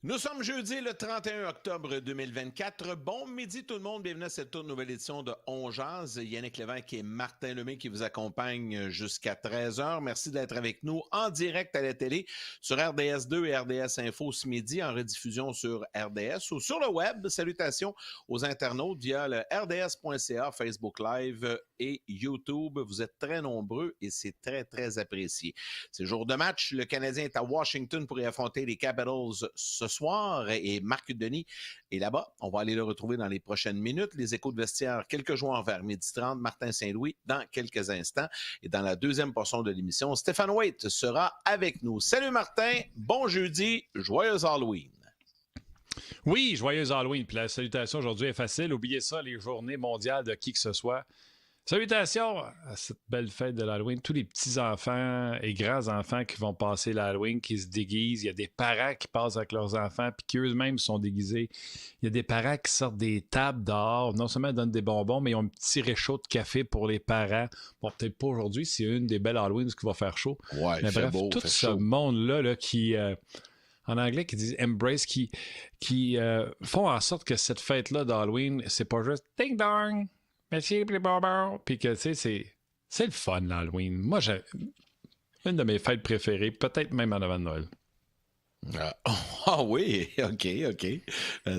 Nous sommes jeudi le 31 octobre 2024. Bon midi tout le monde, bienvenue à cette toute nouvelle édition de On Jase. Yannick Lévesque et Martin Lemay qui vous accompagnent jusqu'à 13h. Merci d'être avec nous en direct à la télé sur RDS2 et RDS Info ce midi, en rediffusion sur RDS ou sur le web. Salutations aux internautes via le rds.ca, Facebook Live et YouTube. Vous êtes très nombreux et c'est très, très apprécié. C'est jour de match. Le Canadien est à Washington pour y affronter les Capitals ce soir et Marc Denis est là-bas. On va aller le retrouver dans les prochaines minutes. Les échos de vestiaire, quelques joueurs vers 12h30. Martin Saint-Louis dans quelques instants. Et dans la deuxième portion de l'émission, Stéphane Waite sera avec nous. Salut Martin, bon jeudi, joyeux Halloween. Oui, joyeux Halloween. Puis la salutation aujourd'hui est facile. Oubliez ça, les journées mondiales de qui que ce soit. Salutations à cette belle fête de l'Halloween. Tous les petits-enfants et grands-enfants qui vont passer l'Halloween, qui se déguisent. Il y a des parents qui passent avec leurs enfants puis qui eux-mêmes sont déguisés. Il y a des parents qui sortent des tables dehors. Non seulement ils donnent des bonbons, mais ils ont un petit réchaud de café pour les parents. Bon, peut-être pas aujourd'hui, c'est une des belles Halloween où il va faire chaud. Ouais, mais bref, beau, tout ce chaud. monde-là là, qui... en anglais, qui disent embrace, qui font en sorte que cette fête-là d'Halloween, c'est pas juste ding-dong, merci, puis que, tu sais, c'est le fun, l'Halloween. Moi, j'ai une de mes fêtes préférées, peut-être même en avant de Noël. Oui, OK.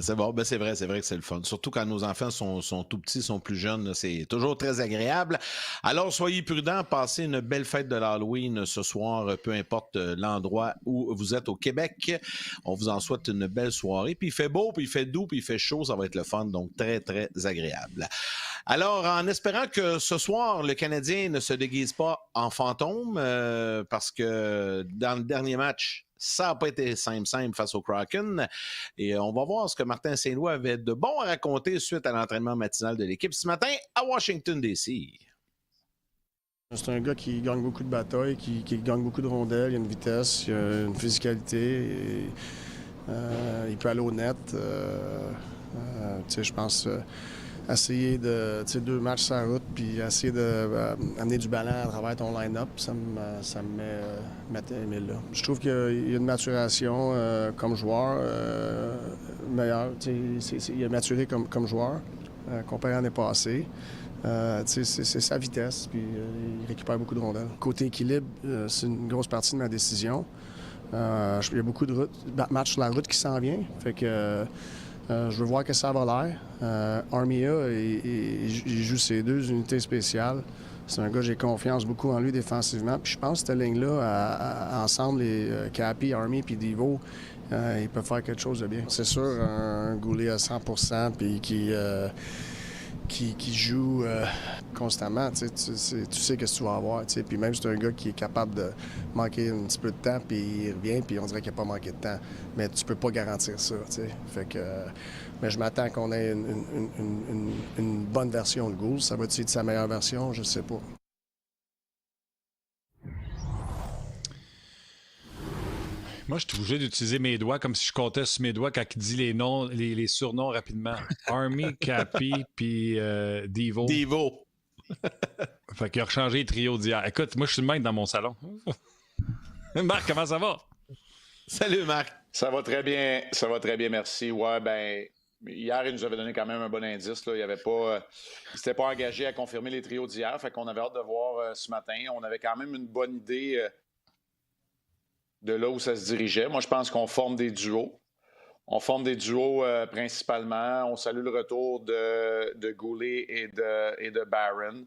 C'est bon, c'est vrai que c'est le fun. Surtout quand nos enfants sont tout petits, sont plus jeunes, là, c'est toujours très agréable. Alors, soyez prudents, passez une belle fête de l'Halloween ce soir, peu importe l'endroit où vous êtes au Québec. On vous en souhaite une belle soirée. Puis il fait beau, puis il fait doux, puis il fait chaud, ça va être le fun, donc très, très agréable. Alors, en espérant que ce soir, le Canadien ne se déguise pas en fantôme, parce que dans le dernier match, ça n'a pas été simple face au Kraken. Et on va voir ce que Martin Saint-Louis avait de bon à raconter suite à l'entraînement matinal de l'équipe ce matin à Washington, D.C. C'est un gars qui gagne beaucoup de batailles, qui gagne beaucoup de rondelles. Il a une vitesse, il a une physicalité. Il peut aller au net. Je pense essayer de 2 matchs sur la route puis essayer d'amener du ballon à travers ton line-up, ça me met là. Je trouve qu'il y a une maturation comme joueur meilleure. Il a maturé comme joueur comparé à l'année passée. C'est sa vitesse, puis il récupère beaucoup de rondelles. Côté équilibre, c'est une grosse partie de ma décision. Il y a beaucoup de matchs sur la route qui s'en vient, fait que je veux voir que ça va l'air. Armia, il joue ses 2 unités spéciales. C'est un gars, j'ai confiance beaucoup en lui défensivement. Puis je pense que cette ligne-là, ensemble, les Cappy, Army puis Devo, ils peuvent faire quelque chose de bien. C'est sûr, un Goulet à 100%, puis qui joue constamment, tu sais ce que tu vas avoir. Puis même si c'est un gars qui est capable de manquer un petit peu de temps, puis il revient, puis on dirait qu'il n'a pas manqué de temps. Mais tu peux pas garantir ça. Fait que, mais je m'attends qu'on ait une bonne version de Gould. Ça va-tu être sa meilleure version? Je sais pas. Moi, je suis obligé d'utiliser mes doigts comme si je comptais sur mes doigts quand il dit les noms, les surnoms rapidement. Army, Cappy, puis Devo. Devo. Fait qu'il a rechangé le trio d'hier. Écoute, moi, je suis le maître dans mon salon. Marc, comment ça va? Salut, Marc. Ça va très bien, merci. Ouais, ben, hier, il nous avait donné quand même un bon indice. Là. Il s'était pas engagé à confirmer les trios d'hier, fait qu'on avait hâte de voir ce matin. On avait quand même une bonne idée de là où ça se dirigeait. Moi, je pense qu'on forme des duos. On forme des duos principalement. On salue le retour de Goulet et de Barron.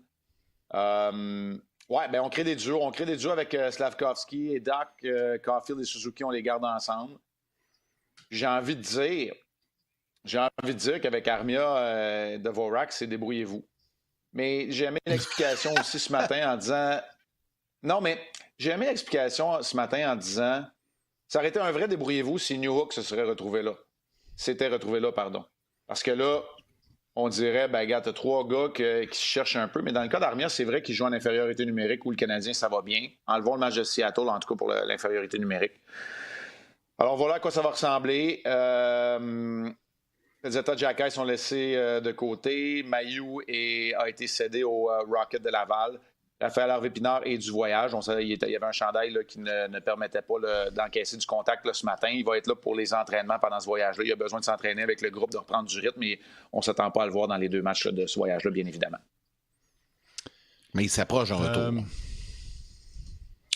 Ouais, ben on crée des duos. On crée des duos avec Slavkovski et Doc, Caulfield et Suzuki, on les garde ensemble. J'ai envie de dire qu'avec Armia, Dvorak, c'est débrouillez-vous. Mais j'ai aimé l'explication aussi ce matin en disant... Non, mais j'ai aimé l'explication ce matin en disant ça aurait été un vrai débrouillez-vous si Newhook s'était retrouvé là. Parce que là, on dirait, ben, regarde, t'as 3 gars qui se cherchent un peu, mais dans le cas d'Armia, c'est vrai qu'ils jouent en infériorité numérique où le Canadien, ça va bien. Enlevons le match de Seattle, en tout cas pour l'infériorité numérique. Alors voilà à quoi ça va ressembler. Les États de Jacky sont laissés de côté. Mailloux a été cédé au Rocket de Laval. Raphaël Harvey-Pinard et du voyage. On savait qu'il y avait un chandail là, qui ne permettait pas d'encaisser du contact là, ce matin. Il va être là pour les entraînements pendant ce voyage-là. Il a besoin de s'entraîner avec le groupe, de reprendre du rythme, mais on ne s'attend pas à le voir dans les 2 matchs là, de ce voyage-là, bien évidemment. Mais il s'approche en retour.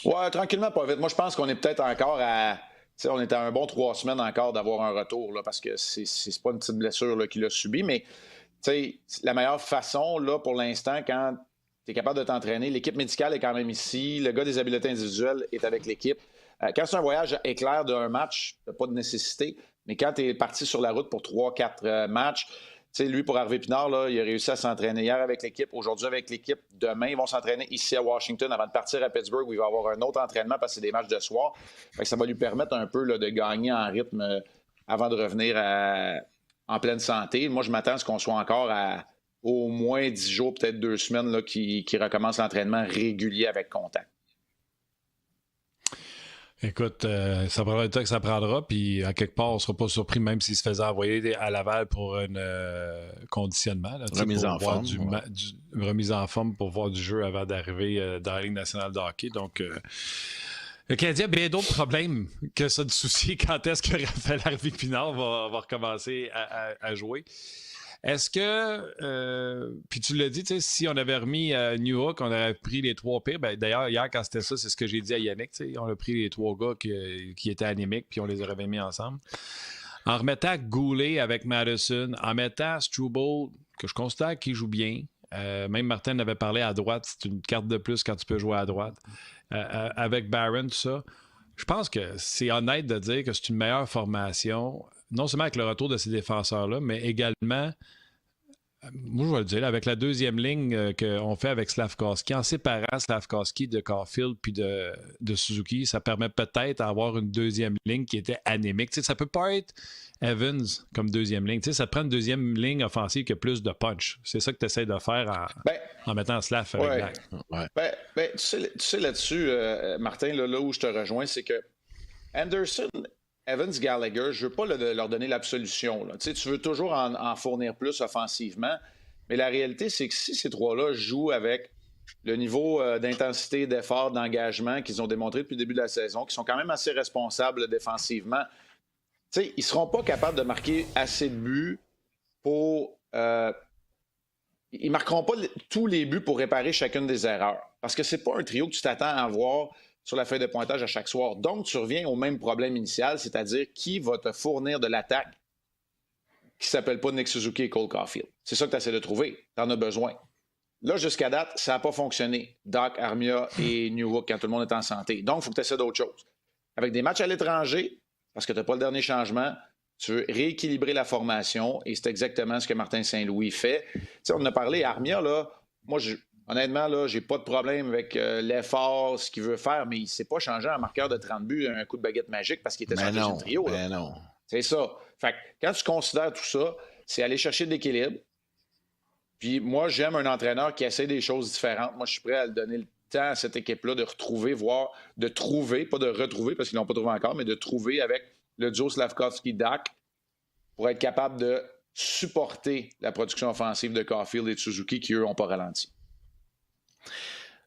Ouais, tranquillement, pas vite. Moi, je pense qu'on est peut-être encore à... on est à un bon 3 semaines encore d'avoir un retour, là, parce que c'est pas une petite blessure là, qu'il a subie, mais la meilleure façon, là, pour l'instant, quand tu es capable de t'entraîner, l'équipe médicale est quand même ici, le gars des habiletés individuelles est avec l'équipe. Quand c'est un voyage éclair d'un match, tu n'as pas de nécessité, mais quand tu es parti sur la route pour 3-4 matchs, lui, pour Harvey-Pinard, là, il a réussi à s'entraîner hier avec l'équipe, aujourd'hui avec l'équipe. Demain, ils vont s'entraîner ici à Washington avant de partir à Pittsburgh où il va avoir un autre entraînement parce que c'est des matchs de soir. Fait que ça va lui permettre un peu là, de gagner en rythme avant de revenir en pleine santé. Moi, je m'attends à ce qu'on soit encore à au moins 10 jours, peut-être 2 semaines, là, qui recommence l'entraînement régulier avec contact. Écoute, ça prendra le temps que ça prendra, puis à quelque part, on ne sera pas surpris même s'il se faisait envoyer à Laval pour un conditionnement. Là, remise en forme. Remise en forme pour voir du jeu avant d'arriver dans la Ligue nationale de hockey. Donc, le Canadien a bien d'autres problèmes que ça de souci. Quand est-ce que Raphaël Harvey-Pinard va recommencer à jouer? Est-ce que, puis tu l'as dit, si on avait remis New York, on aurait pris les 3 pires. Ben, d'ailleurs, hier, quand c'était ça, c'est ce que j'ai dit à Yannick. On a pris les 3 gars qui étaient anémiques, puis on les aurait mis ensemble. En remettant Goulet avec Madison, en mettant Struble, que je constate qu'il joue bien. Même Martin avait parlé à droite, c'est une carte de plus quand tu peux jouer à droite. Avec Barron, tout ça. Je pense que c'est honnête de dire que c'est une meilleure formation, non seulement avec le retour de ces défenseurs-là, mais également, moi je vais le dire, avec la deuxième ligne qu'on fait avec Slafkovsky, en séparant Slafkovsky de Caulfield puis de Suzuki, ça permet peut-être d'avoir une deuxième ligne qui était anémique. Ça ne peut pas être Evans comme deuxième ligne. Ça te prend une deuxième ligne offensive qui a plus de punch. C'est ça que tu essaies de faire en mettant Slav avec Black. Ouais. Tu sais là-dessus, Martin, là où je te rejoins, c'est que Anderson, Evans, Gallagher, je ne veux pas leur donner l'absolution. Tu veux toujours en fournir plus offensivement, mais la réalité, c'est que si ces 3-là jouent avec le niveau d'intensité, d'effort, d'engagement qu'ils ont démontré depuis le début de la saison, qui sont quand même assez responsables défensivement, ils ne seront pas capables de marquer assez de buts pour... ils ne marqueront pas tous les buts pour réparer chacune des erreurs. Parce que ce n'est pas un trio que tu t'attends à avoir sur la feuille de pointage à chaque soir. Donc, tu reviens au même problème initial, c'est-à-dire qui va te fournir de l'attaque qui ne s'appelle pas Nick Suzuki et Cole Caulfield. C'est ça que tu essaies de trouver. Tu en as besoin. Là, jusqu'à date, ça n'a pas fonctionné. Doc, Armia et Newhook quand tout le monde est en santé. Donc, il faut que tu essaies d'autres choses. Avec des matchs à l'étranger, parce que tu n'as pas le dernier changement, tu veux rééquilibrer la formation et c'est exactement ce que Martin Saint-Louis fait. T'sais, on en a parlé, Armia, là, moi, honnêtement, là, j'ai pas de problème avec l'effort, ce qu'il veut faire, mais il ne s'est pas changé en marqueur de 30 buts, un coup de baguette magique parce qu'il était sur le deuxième trio. Là. Non. C'est ça. Fait que quand tu considères tout ça, c'est aller chercher de l'équilibre. Puis moi, j'aime un entraîneur qui essaie des choses différentes. Moi, je suis prêt à le donner le temps à cette équipe-là de retrouver, voire de trouver, pas de retrouver parce qu'ils ne l'ont pas trouvé encore, mais de trouver avec le duo Slafkovsky-Dak pour être capable de supporter la production offensive de Caulfield et de Suzuki qui, eux, n'ont pas ralenti.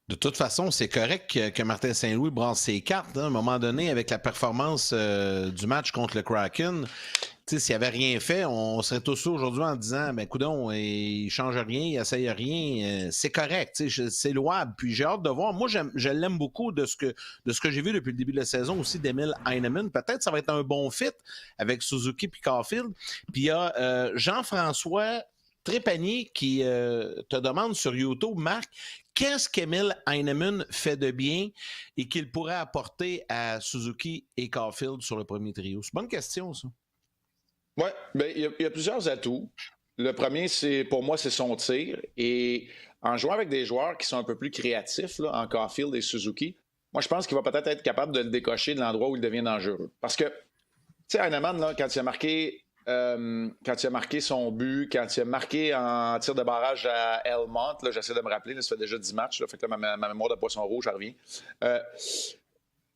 De toute façon, c'est correct que Martin Saint-Louis brasse ses cartes. À un moment donné, avec la performance du match contre le Kraken, s'il n'avait rien fait, on serait tous aujourd'hui en disant coudonc, il ne change rien, il n'essaye rien. C'est correct, c'est louable. Puis j'ai hâte de voir. Moi, je l'aime beaucoup de ce que j'ai vu depuis le début de la saison aussi d'Emil Heinemann. Peut-être que ça va être un bon fit avec Suzuki et Caulfield. Puis il y a Jean-François Trépanier qui te demande sur YouTube, Marc, qu'est-ce qu'Emil Heinemann fait de bien et qu'il pourrait apporter à Suzuki et Caulfield sur le premier trio? C'est une bonne question, ça. Oui, bien, il y a plusieurs atouts. Le premier, pour moi, c'est son tir. Et en jouant avec des joueurs qui sont un peu plus créatifs, là, en Caulfield et Suzuki, moi, je pense qu'il va peut-être être capable de le décocher de l'endroit où il devient dangereux. Parce que, tu sais, Heinemann, là, quand il a marqué son but, quand il a marqué en tir de barrage à Elmont, là, j'essaie de me rappeler, là, ça fait déjà 10 matchs, là, fait que là, ma mémoire de poisson rouge, ça revient.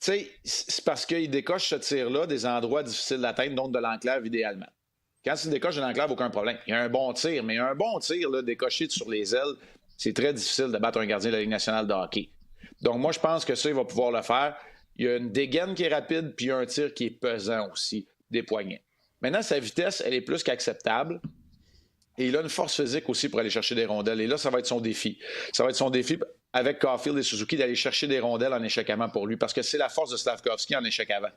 Tu sais, c'est parce qu'il décoche ce tir-là des endroits difficiles d'atteindre, donc de l'enclave idéalement. Quand il décoche de l'enclave, aucun problème. Il y a un bon tir, mais un bon tir là, décoché sur les ailes, C'est très difficile de battre un gardien de la Ligue nationale de hockey. Donc, moi, je pense que ça, il va pouvoir le faire. Il y a une dégaine qui est rapide, puis il y a un tir qui est pesant aussi, des poignets. Maintenant, sa vitesse, elle est plus qu'acceptable. Et il a une force physique aussi pour aller chercher des rondelles. Et là, ça va être son défi. Ça va être son défi avec Caulfield et Suzuki d'aller chercher des rondelles en échec avant pour lui, parce que c'est la force de Slafkovský en échec avant.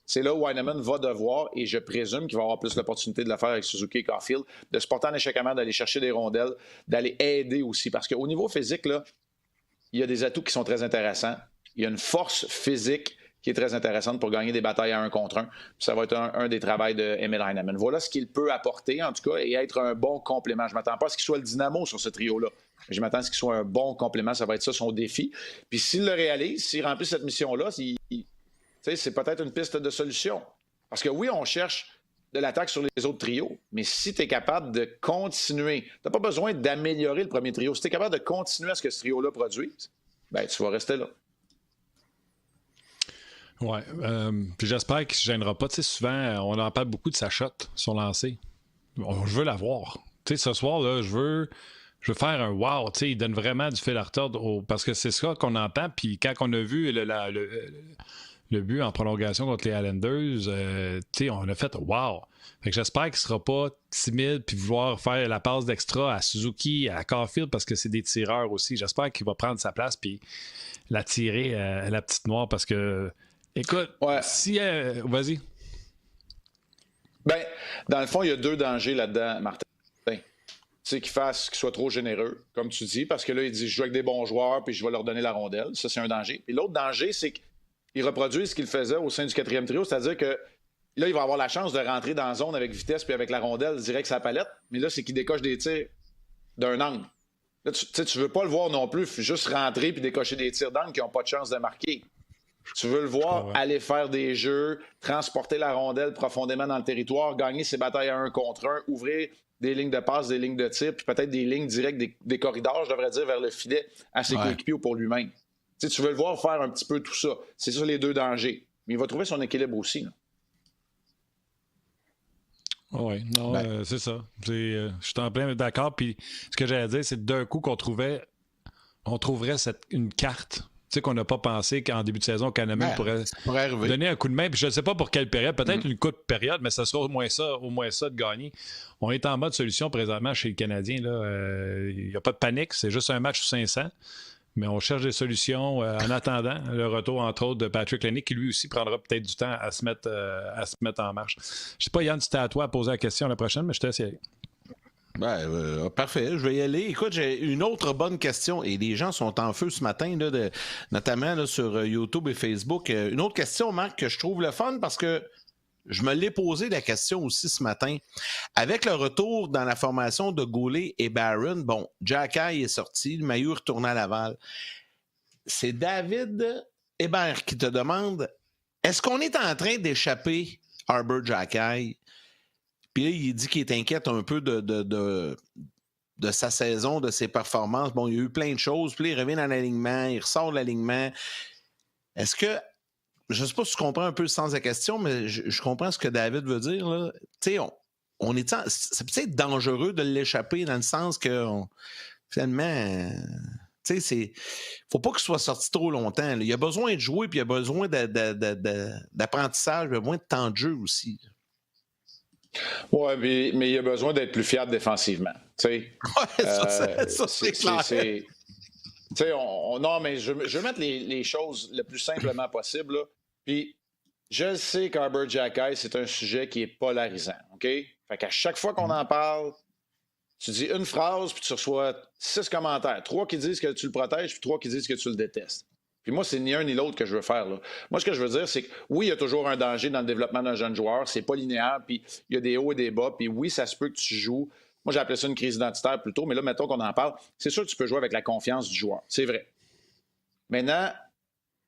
C'est là où Heinemann va devoir, et je présume qu'il va avoir plus l'opportunité de le faire avec Suzuki et Caulfield, de se porter en échec avant, d'aller chercher des rondelles, d'aller aider aussi. Parce qu'au niveau physique, là, il y a des atouts qui sont très intéressants. Il y a une force physique qui est très intéressante pour gagner des batailles à 1 contre 1. Puis ça va être un des travaux de Emil Heinemann. Voilà ce qu'il peut apporter, en tout cas, et être un bon complément. Je ne m'attends pas à ce qu'il soit le dynamo sur ce trio-là. Je m'attends à ce qu'il soit un bon complément. Ça va être ça son défi. Puis s'il le réalise, s'il remplit cette mission-là, c'est peut-être une piste de solution. Parce que oui, on cherche de l'attaque sur les autres trios, mais si tu es capable de continuer, tu n'as pas besoin d'améliorer le premier trio. Si tu es capable de continuer à ce que ce trio-là produise, ben tu vas rester là. Oui. Puis j'espère qu'il ne se gênera pas. Tu sais, souvent, on en parle beaucoup de sa shot, son lancer. Je veux l'avoir. Tu sais, ce soir, là, je veux faire un wow. Tu sais, il donne vraiment du fil à retordre parce que c'est ça qu'on entend. Puis quand on a vu le but en prolongation contre les Islanders, tu sais, on a fait wow. Fait que j'espère qu'il ne sera pas timide puis vouloir faire la passe d'extra à Suzuki, à Caulfield, parce que c'est des tireurs aussi. J'espère qu'il va prendre sa place puis la tirer à la petite noire parce que écoute, si... vas-y. Bien, dans le fond, il y a 2 dangers là-dedans, Martin. C'est qu'il soit trop généreux, comme tu dis, parce que là, il dit « je joue avec des bons joueurs, puis je vais leur donner la rondelle ». Ça, c'est un danger. Puis l'autre danger, c'est qu'il reproduit ce qu'il faisait au sein du 4e trio, c'est-à-dire que là, il va avoir la chance de rentrer dans la zone avec vitesse, puis avec la rondelle direct sa palette, mais là, c'est qu'il décoche des tirs d'un angle. Là, tu veux pas le voir non plus, juste rentrer puis décocher des tirs d'angle qui n'ont pas de chance de marquer. Tu veux le voir aller faire des jeux, transporter la rondelle profondément dans le territoire, gagner ses batailles à 1 contre 1, ouvrir des lignes de passe, des lignes de tir, puis peut-être des lignes directes, des corridors, je devrais dire, vers le filet à ses coéquipiers ou pour lui-même. Tu veux le voir faire un petit peu tout ça. C'est ça les 2 dangers. Mais il va trouver son équilibre aussi. Oui, non, c'est ça. Je suis en plein d'accord. Puis ce que j'allais dire, c'est d'un coup qu'on trouverait une carte. Tu sais, qu'on n'a pas pensé qu'en début de saison, Kahneman pourrait donner un coup de main. Puis je ne sais pas pour quelle période, peut-être une courte période, mais ça sera au moins ça de gagner. On est en mode solution présentement chez le Canadien. Il n'y a pas de panique, c'est juste un match sur 500. Mais on cherche des solutions en attendant le retour, entre autres, de Patrick Laine, qui lui aussi prendra peut-être du temps à se mettre en marche. Je ne sais pas, Yann, si c'était à toi à poser la question la prochaine, mais je te laisse y aller. Parfait, je vais y aller. Écoute, j'ai une autre bonne question et les gens sont en feu ce matin, là, notamment là, sur YouTube et Facebook. Une autre question, Marc, que je trouve le fun parce que je me l'ai posé la question aussi ce matin. Avec le retour dans la formation de Goulet et Barron, bon, Xhekaj est sorti, le Mailloux est retourné à Laval. C'est David Hébert qui te demande, est-ce qu'on est en train d'échapper Arber Xhekaj? Puis là, il dit qu'il est inquiète un peu de sa saison, de ses performances. Bon, il y a eu plein de choses. Puis là, il revient dans l'alignement, il ressort de l'alignement. Est-ce que, je ne sais pas si tu comprends un peu le sens de la question, mais je comprends ce que David veut dire, là. Tu sais, c'est peut-être dangereux de l'échapper dans le sens que, finalement, tu sais, il ne faut pas qu'il soit sorti trop longtemps. Là. Il a besoin de jouer, puis il a besoin d'apprentissage, il a besoin de temps de jeu aussi. Oui, mais il a besoin d'être plus fiable défensivement. Oui, ça c'est clair. Non, mais je veux mettre les choses le plus simplement possible. Là. Puis, je sais qu'Arber Xhekaj, c'est un sujet qui est polarisant. OK? Fait qu'à chaque fois qu'on en parle, tu dis une phrase, puis tu reçois 6 commentaires. 3 qui disent que tu le protèges, puis 3 qui disent que tu le détestes. Puis moi, c'est ni un ni l'autre que je veux faire. Là. Moi, ce que je veux dire, c'est que oui, il y a toujours un danger dans le développement d'un jeune joueur. C'est pas linéaire, puis il y a des hauts et des bas. Puis oui, ça se peut que tu joues. Moi, j'ai appelé ça une crise identitaire plutôt, mais là, mettons qu'on en parle. C'est sûr que tu peux jouer avec la confiance du joueur. C'est vrai. Maintenant,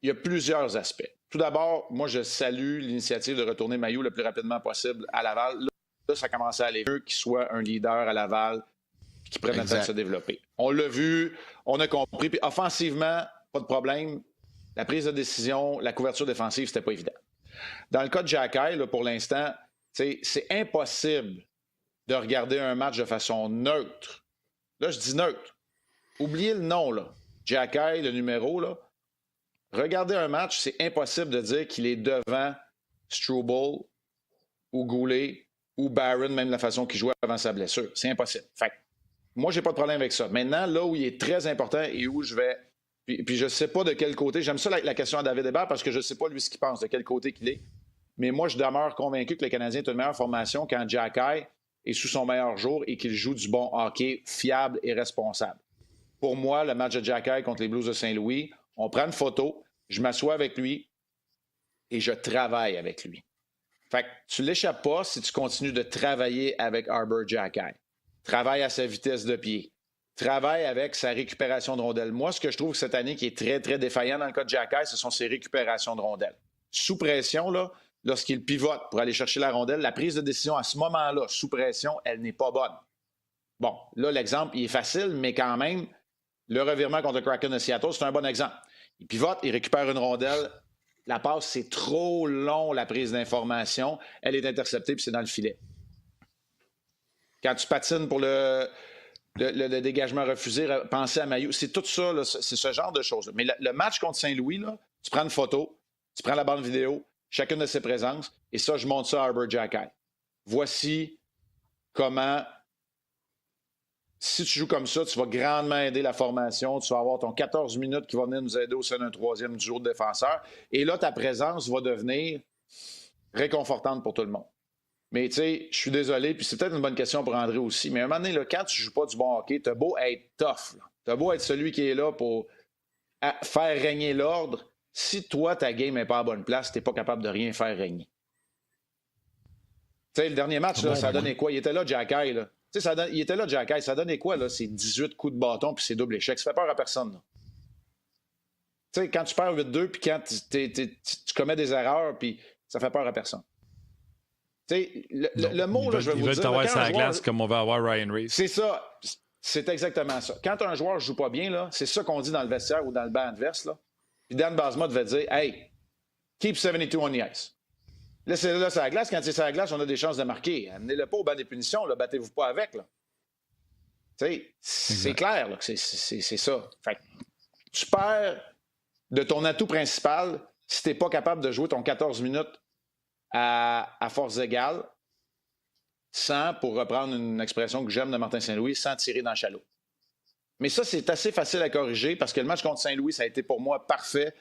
il y a plusieurs aspects. Tout d'abord, moi, je salue l'initiative de retourner Mailloux le plus rapidement possible à Laval. Là, ça commence à aller mieux qu'il soit un leader à Laval et qu'il prenne le temps de se développer. On l'a vu, on a compris. Puis offensivement, pas de problème. La prise de décision, la couverture défensive, c'était pas évident. Dans le cas de Xhekaj, là, pour l'instant, c'est impossible de regarder un match de façon neutre. Là, je dis neutre. oubliez le nom, là. Xhekaj, le numéro, là. Regardez un match, c'est impossible de dire qu'il est devant Struble ou Goulet ou Barron, même la façon qu'il jouait avant sa blessure. C'est impossible. Fait que, moi, j'ai pas de problème avec ça. Maintenant, là où il est très important et où je vais... Puis je sais pas de quel côté... J'aime ça la question à David Hébert parce que je sais pas lui ce qu'il pense, de quel côté qu'il est. Mais moi, je demeure convaincu que le Canadien est une meilleure formation quand Xhekaj est sous son meilleur jour et qu'il joue du bon hockey fiable et responsable. Pour moi, le match de Xhekaj contre les Blues de Saint-Louis, on prend une photo, je m'assois avec lui et je travaille avec lui. Fait que tu l'échappes pas si tu continues de travailler avec Arber Xhekaj. Travaille à sa vitesse de pied. Travaille avec sa récupération de rondelles. Moi, ce que je trouve cette année qui est très, très défaillant dans le cas de Xhekaj, ce sont ses récupérations de rondelles. Sous pression, là, lorsqu'il pivote pour aller chercher la rondelle, la prise de décision à ce moment-là, sous pression, elle n'est pas bonne. Bon, là, l'exemple, il est facile, mais quand même, le revirement contre le Kraken de Seattle, c'est un bon exemple. Il pivote, il récupère une rondelle. La passe, c'est trop long, la prise d'information. Elle est interceptée, puis c'est dans le filet. Quand tu patines pour le dégagement refusé, pensez à Mailloux. C'est tout ça, là, c'est ce genre de choses. Mais le match contre Saint-Louis, là, tu prends une photo, tu prends la bande vidéo, chacune de ses présences, et ça, je montre ça à Arber Xhekaj. Voici comment, si tu joues comme ça, tu vas grandement aider la formation. Tu vas avoir ton 14 minutes qui va venir nous aider au sein d'un troisième duo de défenseurs. Et là, ta présence va devenir réconfortante pour tout le monde. Mais tu sais, je suis désolé, puis c'est peut-être une bonne question pour André aussi, mais à un moment donné, là, quand tu ne joues pas du bon hockey, t'as beau être tough, t'as beau être celui qui est là pour faire régner l'ordre. Si toi, ta game n'est pas à bonne place, tu n'es pas capable de rien faire régner. Tu sais, le dernier match, là, ça a donné quoi? Il était là, Xhekaj, là. Tu sais, il était là, Xhekaj. Ça donnait quoi, là, ces 18 coups de bâton puis ces doubles échecs? Ça fait peur à personne, là. Tu sais, quand tu perds 8-2 puis quand tu commets des erreurs, puis ça fait peur à personne. Tu sais, le mot, là, je vais vous dire... Ils veulent t'avoir sur la glace comme on va avoir Ryan Reeves. C'est ça. C'est exactement ça. Quand un joueur ne joue pas bien, là, c'est ça qu'on dit dans le vestiaire ou dans le banc adverse, là. Puis Dan Bazema devait dire « Hey, keep 72 on the ice. » Laissez-le sur la glace. Quand c'est sur la glace, on a des chances de marquer. Amenez-le pas au banc des punitions. Là, battez-vous pas avec. Là. C'est clair là, que c'est ça. Fait que tu perds de ton atout principal si tu n'es pas capable de jouer ton 14 minutes à force égale sans, pour reprendre une expression que j'aime de Martin Saint-Louis, sans tirer dans le chalot. Mais ça, c'est assez facile à corriger parce que le match contre Saint-Louis, ça a été pour moi parfait.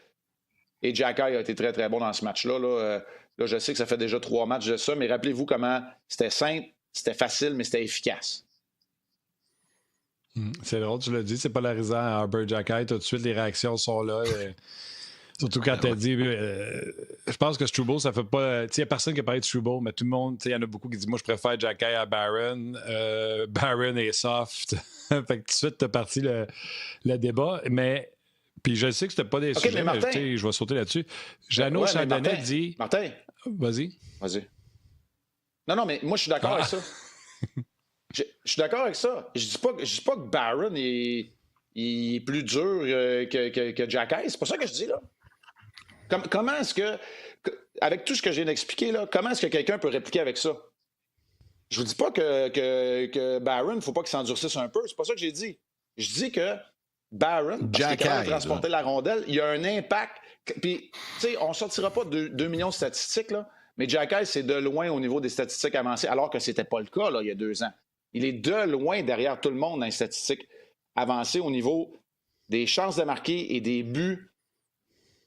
Et Xhekaj a été très, très bon dans ce match-là. Là, je sais que ça fait déjà 3 matchs de ça, mais rappelez-vous comment c'était simple, c'était facile, mais c'était efficace. C'est drôle, tu l'as dit, c'est polarisant à Arber Xhekaj. Tout de suite, les réactions sont là. Surtout quand tu as dit... je pense que Struble, ça fait pas... Il n'y a personne qui a parlé de Struble, mais tout le monde... Il y en a beaucoup qui disent « Moi, je préfère Xhekaj à Barron. Barron est soft. » Fait que tout de suite, tu as parti le débat. Mais... Puis je sais que c'était pas des sujets, mais je vais sauter là-dessus. Jeannot Chandonnet dit... Martin. Vas-y. Non, mais moi, je suis d'accord avec ça. Je suis d'accord avec ça. Je dis pas que Barron est plus dur que Xhekaj. C'est pas ça que je dis, là. Comment est-ce que, avec tout ce que je viens d'expliquer, là, comment est-ce que quelqu'un peut répliquer avec ça? Je vous dis pas que Barron, il ne faut pas qu'il s'endurcisse un peu. C'est pas ça que j'ai dit. Je dis que Barron, parce qu'il est capable de transporter la rondelle, il y a un impact. Puis, tu sais, on ne sortira pas de 2 millions de statistiques, là, mais Xhekaj, c'est de loin au niveau des statistiques avancées, alors que ce n'était pas le cas là, il y a 2 ans. Il est de loin derrière tout le monde dans les statistiques avancées au niveau des chances de marquer et des buts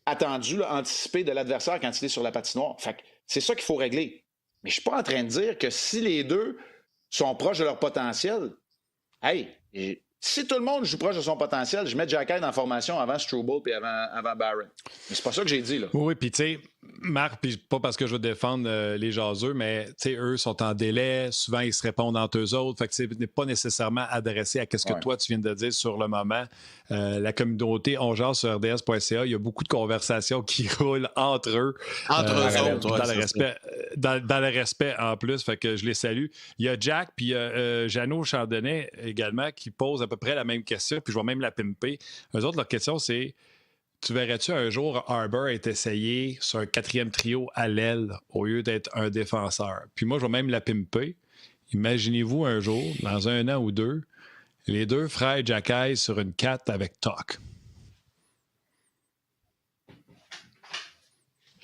attendus, là, anticipés de l'adversaire quand il est sur la patinoire. Fait que c'est ça qu'il faut régler. Mais je ne suis pas en train de dire que si les deux sont proches de leur potentiel, hey, si tout le monde joue proche de son potentiel, je mets Xhekaj dans la formation avant Struble et avant Barron. Mais c'est pas ça que j'ai dit, là. Oui, puis tu sais, Marc, puis pas parce que je veux défendre les jaseux, mais tu sais, eux sont en délai, souvent ils se répondent entre eux autres, fait que ce n'est pas nécessairement adressé à ce que toi tu viens de dire sur le moment. La communauté On Jase sur rds.ca, il y a beaucoup de conversations qui roulent entre eux. Entre eux autres, dans le respect en plus, fait que je les salue. Il y a Jack, puis il y a Jeannot Chandonnet également qui pose à peu près la même question, puis je vais même la pimper. Eux autres, leur question, c'est: tu verrais-tu un jour Arber être essayé sur un 4e trio à l'aile au lieu d'être un défenseur? Puis moi, je vais même la pimper. Imaginez-vous un jour, dans 1 an ou 2, Les deux frères Jacky sur une 4 avec Talk.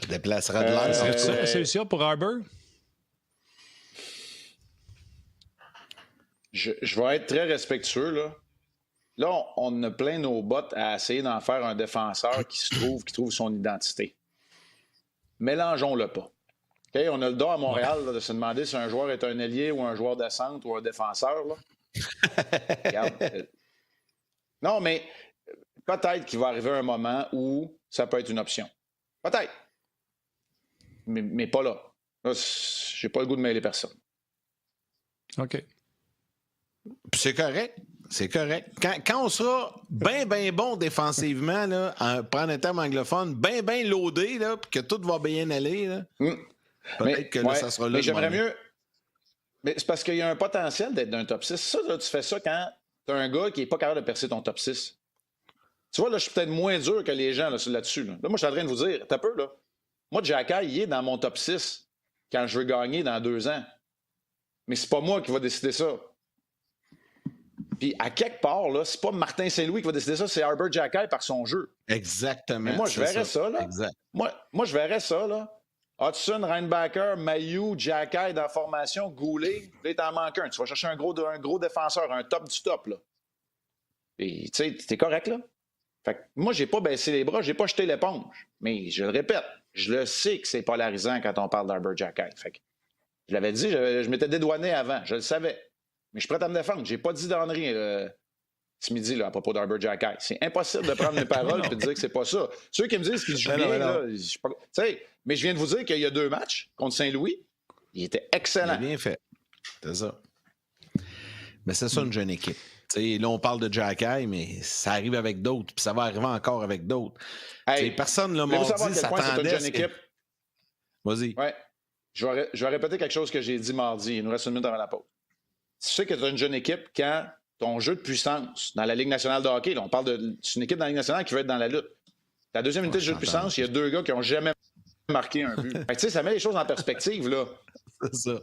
Je déplacerai de l'air. C'est ça la solution pour Arbor? Je vais être très respectueux, là. Là, on a plein nos bottes à essayer d'en faire un défenseur qui trouve son identité. Mélangeons-le pas. Okay? On a le droit à Montréal là, de se demander si un joueur est un ailier ou un joueur de centre ou un défenseur. Là. Regarde. Non, mais peut-être qu'il va arriver un moment où ça peut être une option. Peut-être. Mais pas là. Là, j'ai pas le goût de mêler personne. OK. Puis c'est correct. C'est correct. Quand on sera bien bon défensivement, là, en prendre un terme anglophone, bien loadé, là, puis que tout va bien aller, là, peut-être que là, ça sera là. Mais j'aimerais mieux. Mais c'est parce qu'il y a un potentiel d'être d'un top 6. Ça, là, tu fais ça quand tu as un gars qui n'est pas capable de percer ton top 6. Tu vois, là, je suis peut-être moins dur que les gens là-dessus. Là, moi, je suis en train de vous dire, t'as peu, là. Moi, Jacky, il est dans mon top 6 quand je veux gagner dans 2 ans. Mais c'est pas moi qui va décider ça. Puis, à quelque part, là, c'est pas Martin Saint-Louis qui va décider ça, c'est Arbor Jacky par son jeu. Exactement. Mais moi, je verrais ça, là. Exact. Moi, je verrais ça, là. Hudson, Reinbacker, Mailloux, Jacky dans la formation, Goulet. Là, t'en manques un. Tu vas chercher un gros défenseur, un top du top, là. Et, tu sais, t'es correct, là. Fait que moi, j'ai pas baissé les bras, j'ai pas jeté l'éponge. Mais, je le répète, je le sais que c'est polarisant quand on parle d'Arbor Jacky. Fait que, je l'avais dit, je m'étais dédouané avant, je le savais. Mais je suis prêt à me défendre. J'ai pas dit d'ennerie ce midi là, à propos d'Arbor Jacky. C'est impossible de prendre mes paroles et de dire que c'est pas ça. Ceux qui me disent qu'ils jouent bien, là, mais je viens de vous dire qu'il y a 2 matchs contre Saint-Louis. Il était excellent. Il a bien fait. C'est ça. Mais c'est ça une jeune équipe. T'sais, là, on parle de Jacky, mais ça arrive avec d'autres, puis ça va arriver encore avec d'autres. Hey, personne ne m'a dit s'attendait à ce que... Vas-y. Ouais. Je vais répéter quelque chose que j'ai dit mardi. Il nous reste 1 minute avant la pause. Tu sais que tu as une jeune équipe quand ton jeu de puissance dans la Ligue nationale de hockey, là, on parle c'est une équipe dans la Ligue nationale qui veut être dans la lutte. Ta deuxième unité de jeu de puissance, il y a 2 gars qui n'ont jamais marqué un but. Fait que, ça met les choses en perspective, là. C'est ça.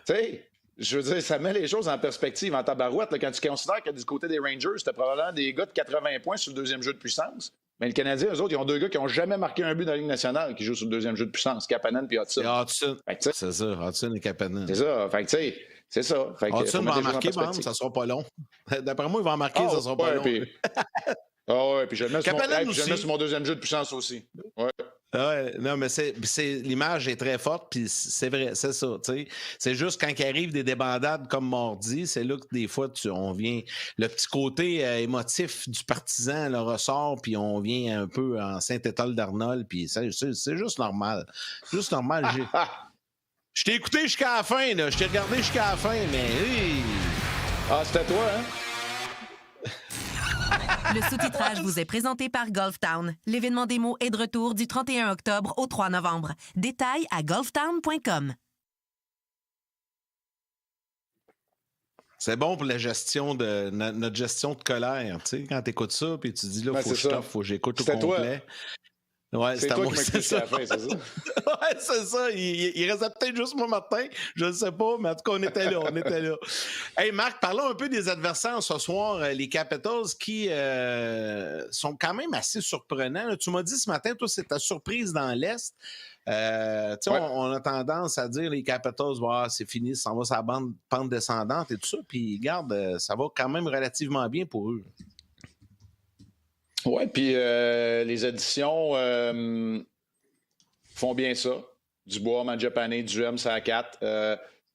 Tu sais, je veux dire, ça met les choses en perspective en tabarouette. Là, quand tu considères que du côté des Rangers, c'était probablement des gars de 80 points sur le deuxième jeu de puissance. Mais le Canadien, eux autres, ils ont 2 gars qui n'ont jamais marqué un but dans la Ligue nationale qui jouent sur le deuxième jeu de puissance, Kapanen et Hudson. C'est ça, Hudson et Kapanen. C'est ça. Fait que, tu sais, c'est ça. Hudson va en marquer, ça ne sera pas long. D'après moi, il va en marquer, ça ne sera pas long. Puis je le mets sur mon deuxième jeu de puissance aussi. Ouais. Ouais, non, mais l'image est très forte, puis c'est vrai, c'est ça. T'sais. C'est juste quand il arrive des débandades comme mardi, c'est là que des fois on vient. Le petit côté émotif du partisan le ressort, puis on vient un peu en Saint-Étoile d'Arnold, puis c'est juste normal. Juste normal. Je t'ai écouté jusqu'à la fin, là. Je t'ai regardé jusqu'à la fin, mais. Hey. Ah, c'était toi, hein? Le sous-titrage vous est présenté par Golf Town. L'événement démo est de retour du 31 octobre au 3 novembre. Détails à golftown.com. C'est bon pour la gestion notre gestion de colère. Tu sais, quand tu écoutes ça, puis tu dis là, faut que j'écoute au complet. Ouais, c'est toi qui m'as écouté à la fin, c'est ça? Ouais, c'est ça. Il restait peut-être juste moi, Martin. Je ne sais pas, mais en tout cas, on était là. Hey, Marc, parlons un peu des adversaires ce soir, les Capitals, qui sont quand même assez surprenants. Tu m'as dit ce matin, toi, c'est ta surprise dans l'Est. On a tendance à dire les Capitals, c'est fini, ça va sur la pente descendante et tout ça. Puis, regarde, ça va quand même relativement bien pour eux. Oui, puis les additions font bien ça. Dubois, Mangiapane, Duhem, ça à 4.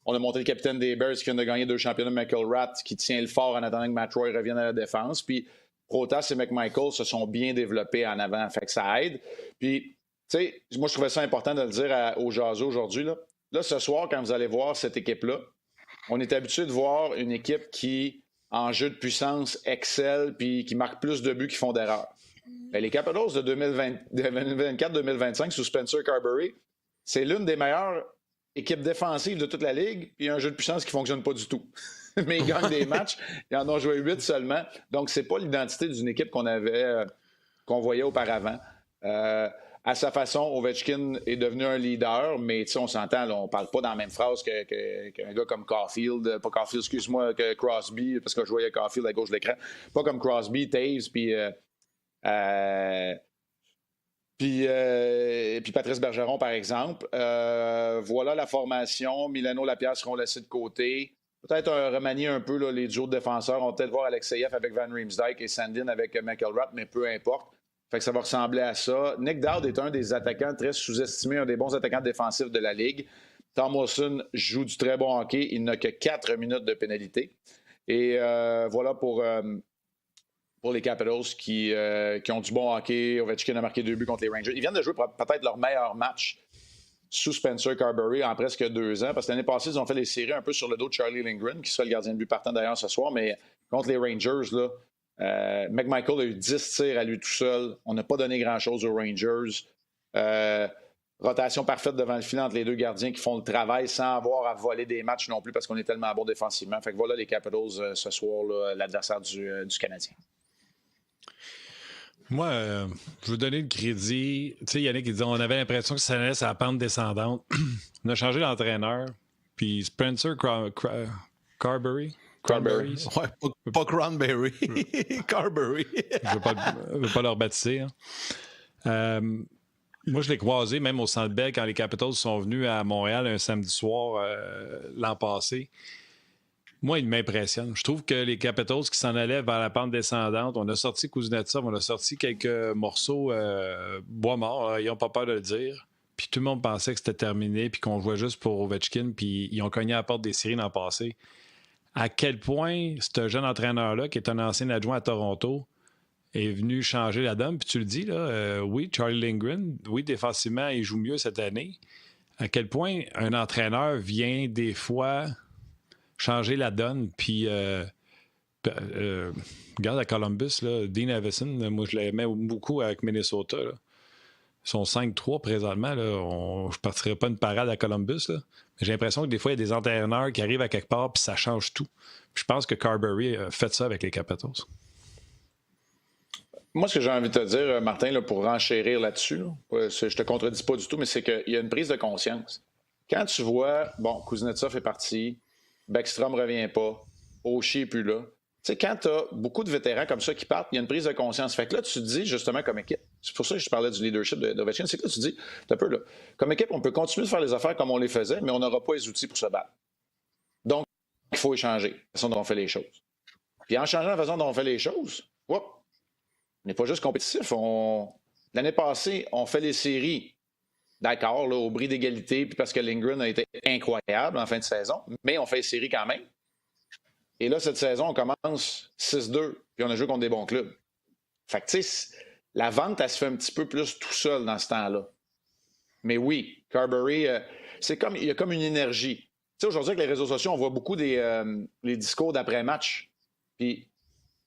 On a monté le capitaine des Bears qui vient de gagner 2 championnats, Michael Ratt, qui tient le fort en attendant que Matt Roy revienne à la défense. Puis Protas et McMichael se sont bien développés en avant, fait que ça aide. Puis, tu sais, moi, je trouvais ça important de le dire aux jaseux aujourd'hui. Là, ce soir, quand vous allez voir cette équipe-là, on est habitué de voir une équipe qui, en jeu de puissance, excelle puis qui marque plus de buts qu'ils font d'erreurs. Mais les Capitals de 2024-2025 sous Spencer Carberry, c'est l'une des meilleures équipes défensives de toute la Ligue, puis un jeu de puissance qui ne fonctionne pas du tout. Mais ils gagnent des matchs, ils en ont joué 8 seulement. Donc, c'est pas l'identité d'une équipe qu'on voyait auparavant. à sa façon, Ovechkin est devenu un leader, mais on s'entend, là, on ne parle pas dans la même phrase qu'un gars comme Caulfield, pas Caulfield, excuse-moi, que Crosby, parce que je voyais Caulfield à gauche de l'écran, pas comme Crosby, Taves, puis Patrice Bergeron, par exemple. Voilà la formation. Milano, Lapierre seront laissés de côté. Peut-être remanier un peu là, les duos de défenseurs. On va peut-être voir Alexeyev avec Van Riemsdyk et Sandin avec McElrath, mais peu importe. Fait que ça va ressembler à ça. Nick Dowd est un des attaquants très sous-estimés, un des bons attaquants défensifs de la Ligue. Tom Wilson joue du très bon hockey. Il n'a que 4 minutes de pénalité. Et voilà pour les Capitals qui ont du bon hockey. Ovechkin a marqué 2 buts contre les Rangers. Ils viennent de jouer peut-être leur meilleur match sous Spencer Carberry en presque 2 ans. Parce que l'année passée, ils ont fait les séries un peu sur le dos de Charlie Lindgren, qui sera le gardien de but partant d'ailleurs ce soir. Mais contre les Rangers, là, McMichael a eu 10 tirs à lui tout seul. On n'a pas donné grand-chose aux Rangers. Rotation parfaite devant le filet entre les 2 gardiens qui font le travail sans avoir à voler des matchs non plus parce qu'on est tellement bon défensivement. Fait que voilà les Capitals ce soir, là, l'adversaire du Canadien. Moi, je veux donner le crédit. Tu sais, Yannick, il dit on avait l'impression que ça allait sur la pente descendante. On a changé l'entraîneur. Puis Spencer Carberry. Carberry. Ouais, pas Cranberry. Carberry. Je ne veux pas leur baptiser. Hein. Moi, je l'ai croisé même au Centre Bell quand les Capitals sont venus à Montréal un samedi soir l'an passé. Moi, il m'impressionne. Je trouve que les Capitals qui s'en allaient vers la pente descendante, on a sorti Kuznetsov, on a sorti quelques morceaux bois morts, ils n'ont pas peur de le dire. Puis tout le monde pensait que c'était terminé, puis qu'on jouait juste pour Ovechkin, puis ils ont cogné à la porte des séries l'an passé. À quel point ce jeune entraîneur-là, qui est un ancien adjoint à Toronto, est venu changer la donne. Puis tu le dis, là, oui, Charlie Lindgren, oui, défensivement, il joue mieux cette année. À quel point un entraîneur vient des fois changer la donne. Puis, regarde à Columbus, là, Dean Avison, moi, je l'aimais beaucoup avec Minnesota. Là. Ils sont 5-3 présentement. Là. Je ne partirais pas une parade à Columbus. Là. Mais j'ai l'impression que des fois, il y a des entraîneurs qui arrivent à quelque part puis ça change tout. Puis je pense que Carberry a fait ça avec les Capitals. Moi, ce que j'ai envie de te dire, Martin, là, pour renchérir là-dessus, là, je te contredis pas du tout, mais c'est qu'il y a une prise de conscience. Quand tu vois, bon, Kuznetsov est parti, Backstrom ne revient pas, Oshie n'est plus là. Tu sais, quand tu as beaucoup de vétérans comme ça qui partent, il y a une prise de conscience. Fait que là, tu te dis, justement, comme équipe, c'est pour ça que je parlais du leadership d'Ovechkin, c'est que là, tu te dis, un peu là, comme équipe, on peut continuer de faire les affaires comme on les faisait, mais on n'aura pas les outils pour se battre. Donc, il faut échanger la façon dont on fait les choses. Puis en changeant la façon dont on fait les choses, on n'est pas juste compétitif. L'année passée, on fait les séries, d'accord, là, au bris d'égalité, puis parce que Lindgren a été incroyable en fin de saison, mais on fait les séries quand même. Et là, cette saison, on commence 6-2, puis on a joué contre des bons clubs. Fait que, tu sais, la vente, elle se fait un petit peu plus tout seul dans ce temps-là. Mais oui, Carberry, il y a comme une énergie. Tu sais, aujourd'hui, avec les réseaux sociaux, on voit beaucoup les discours d'après-match. Puis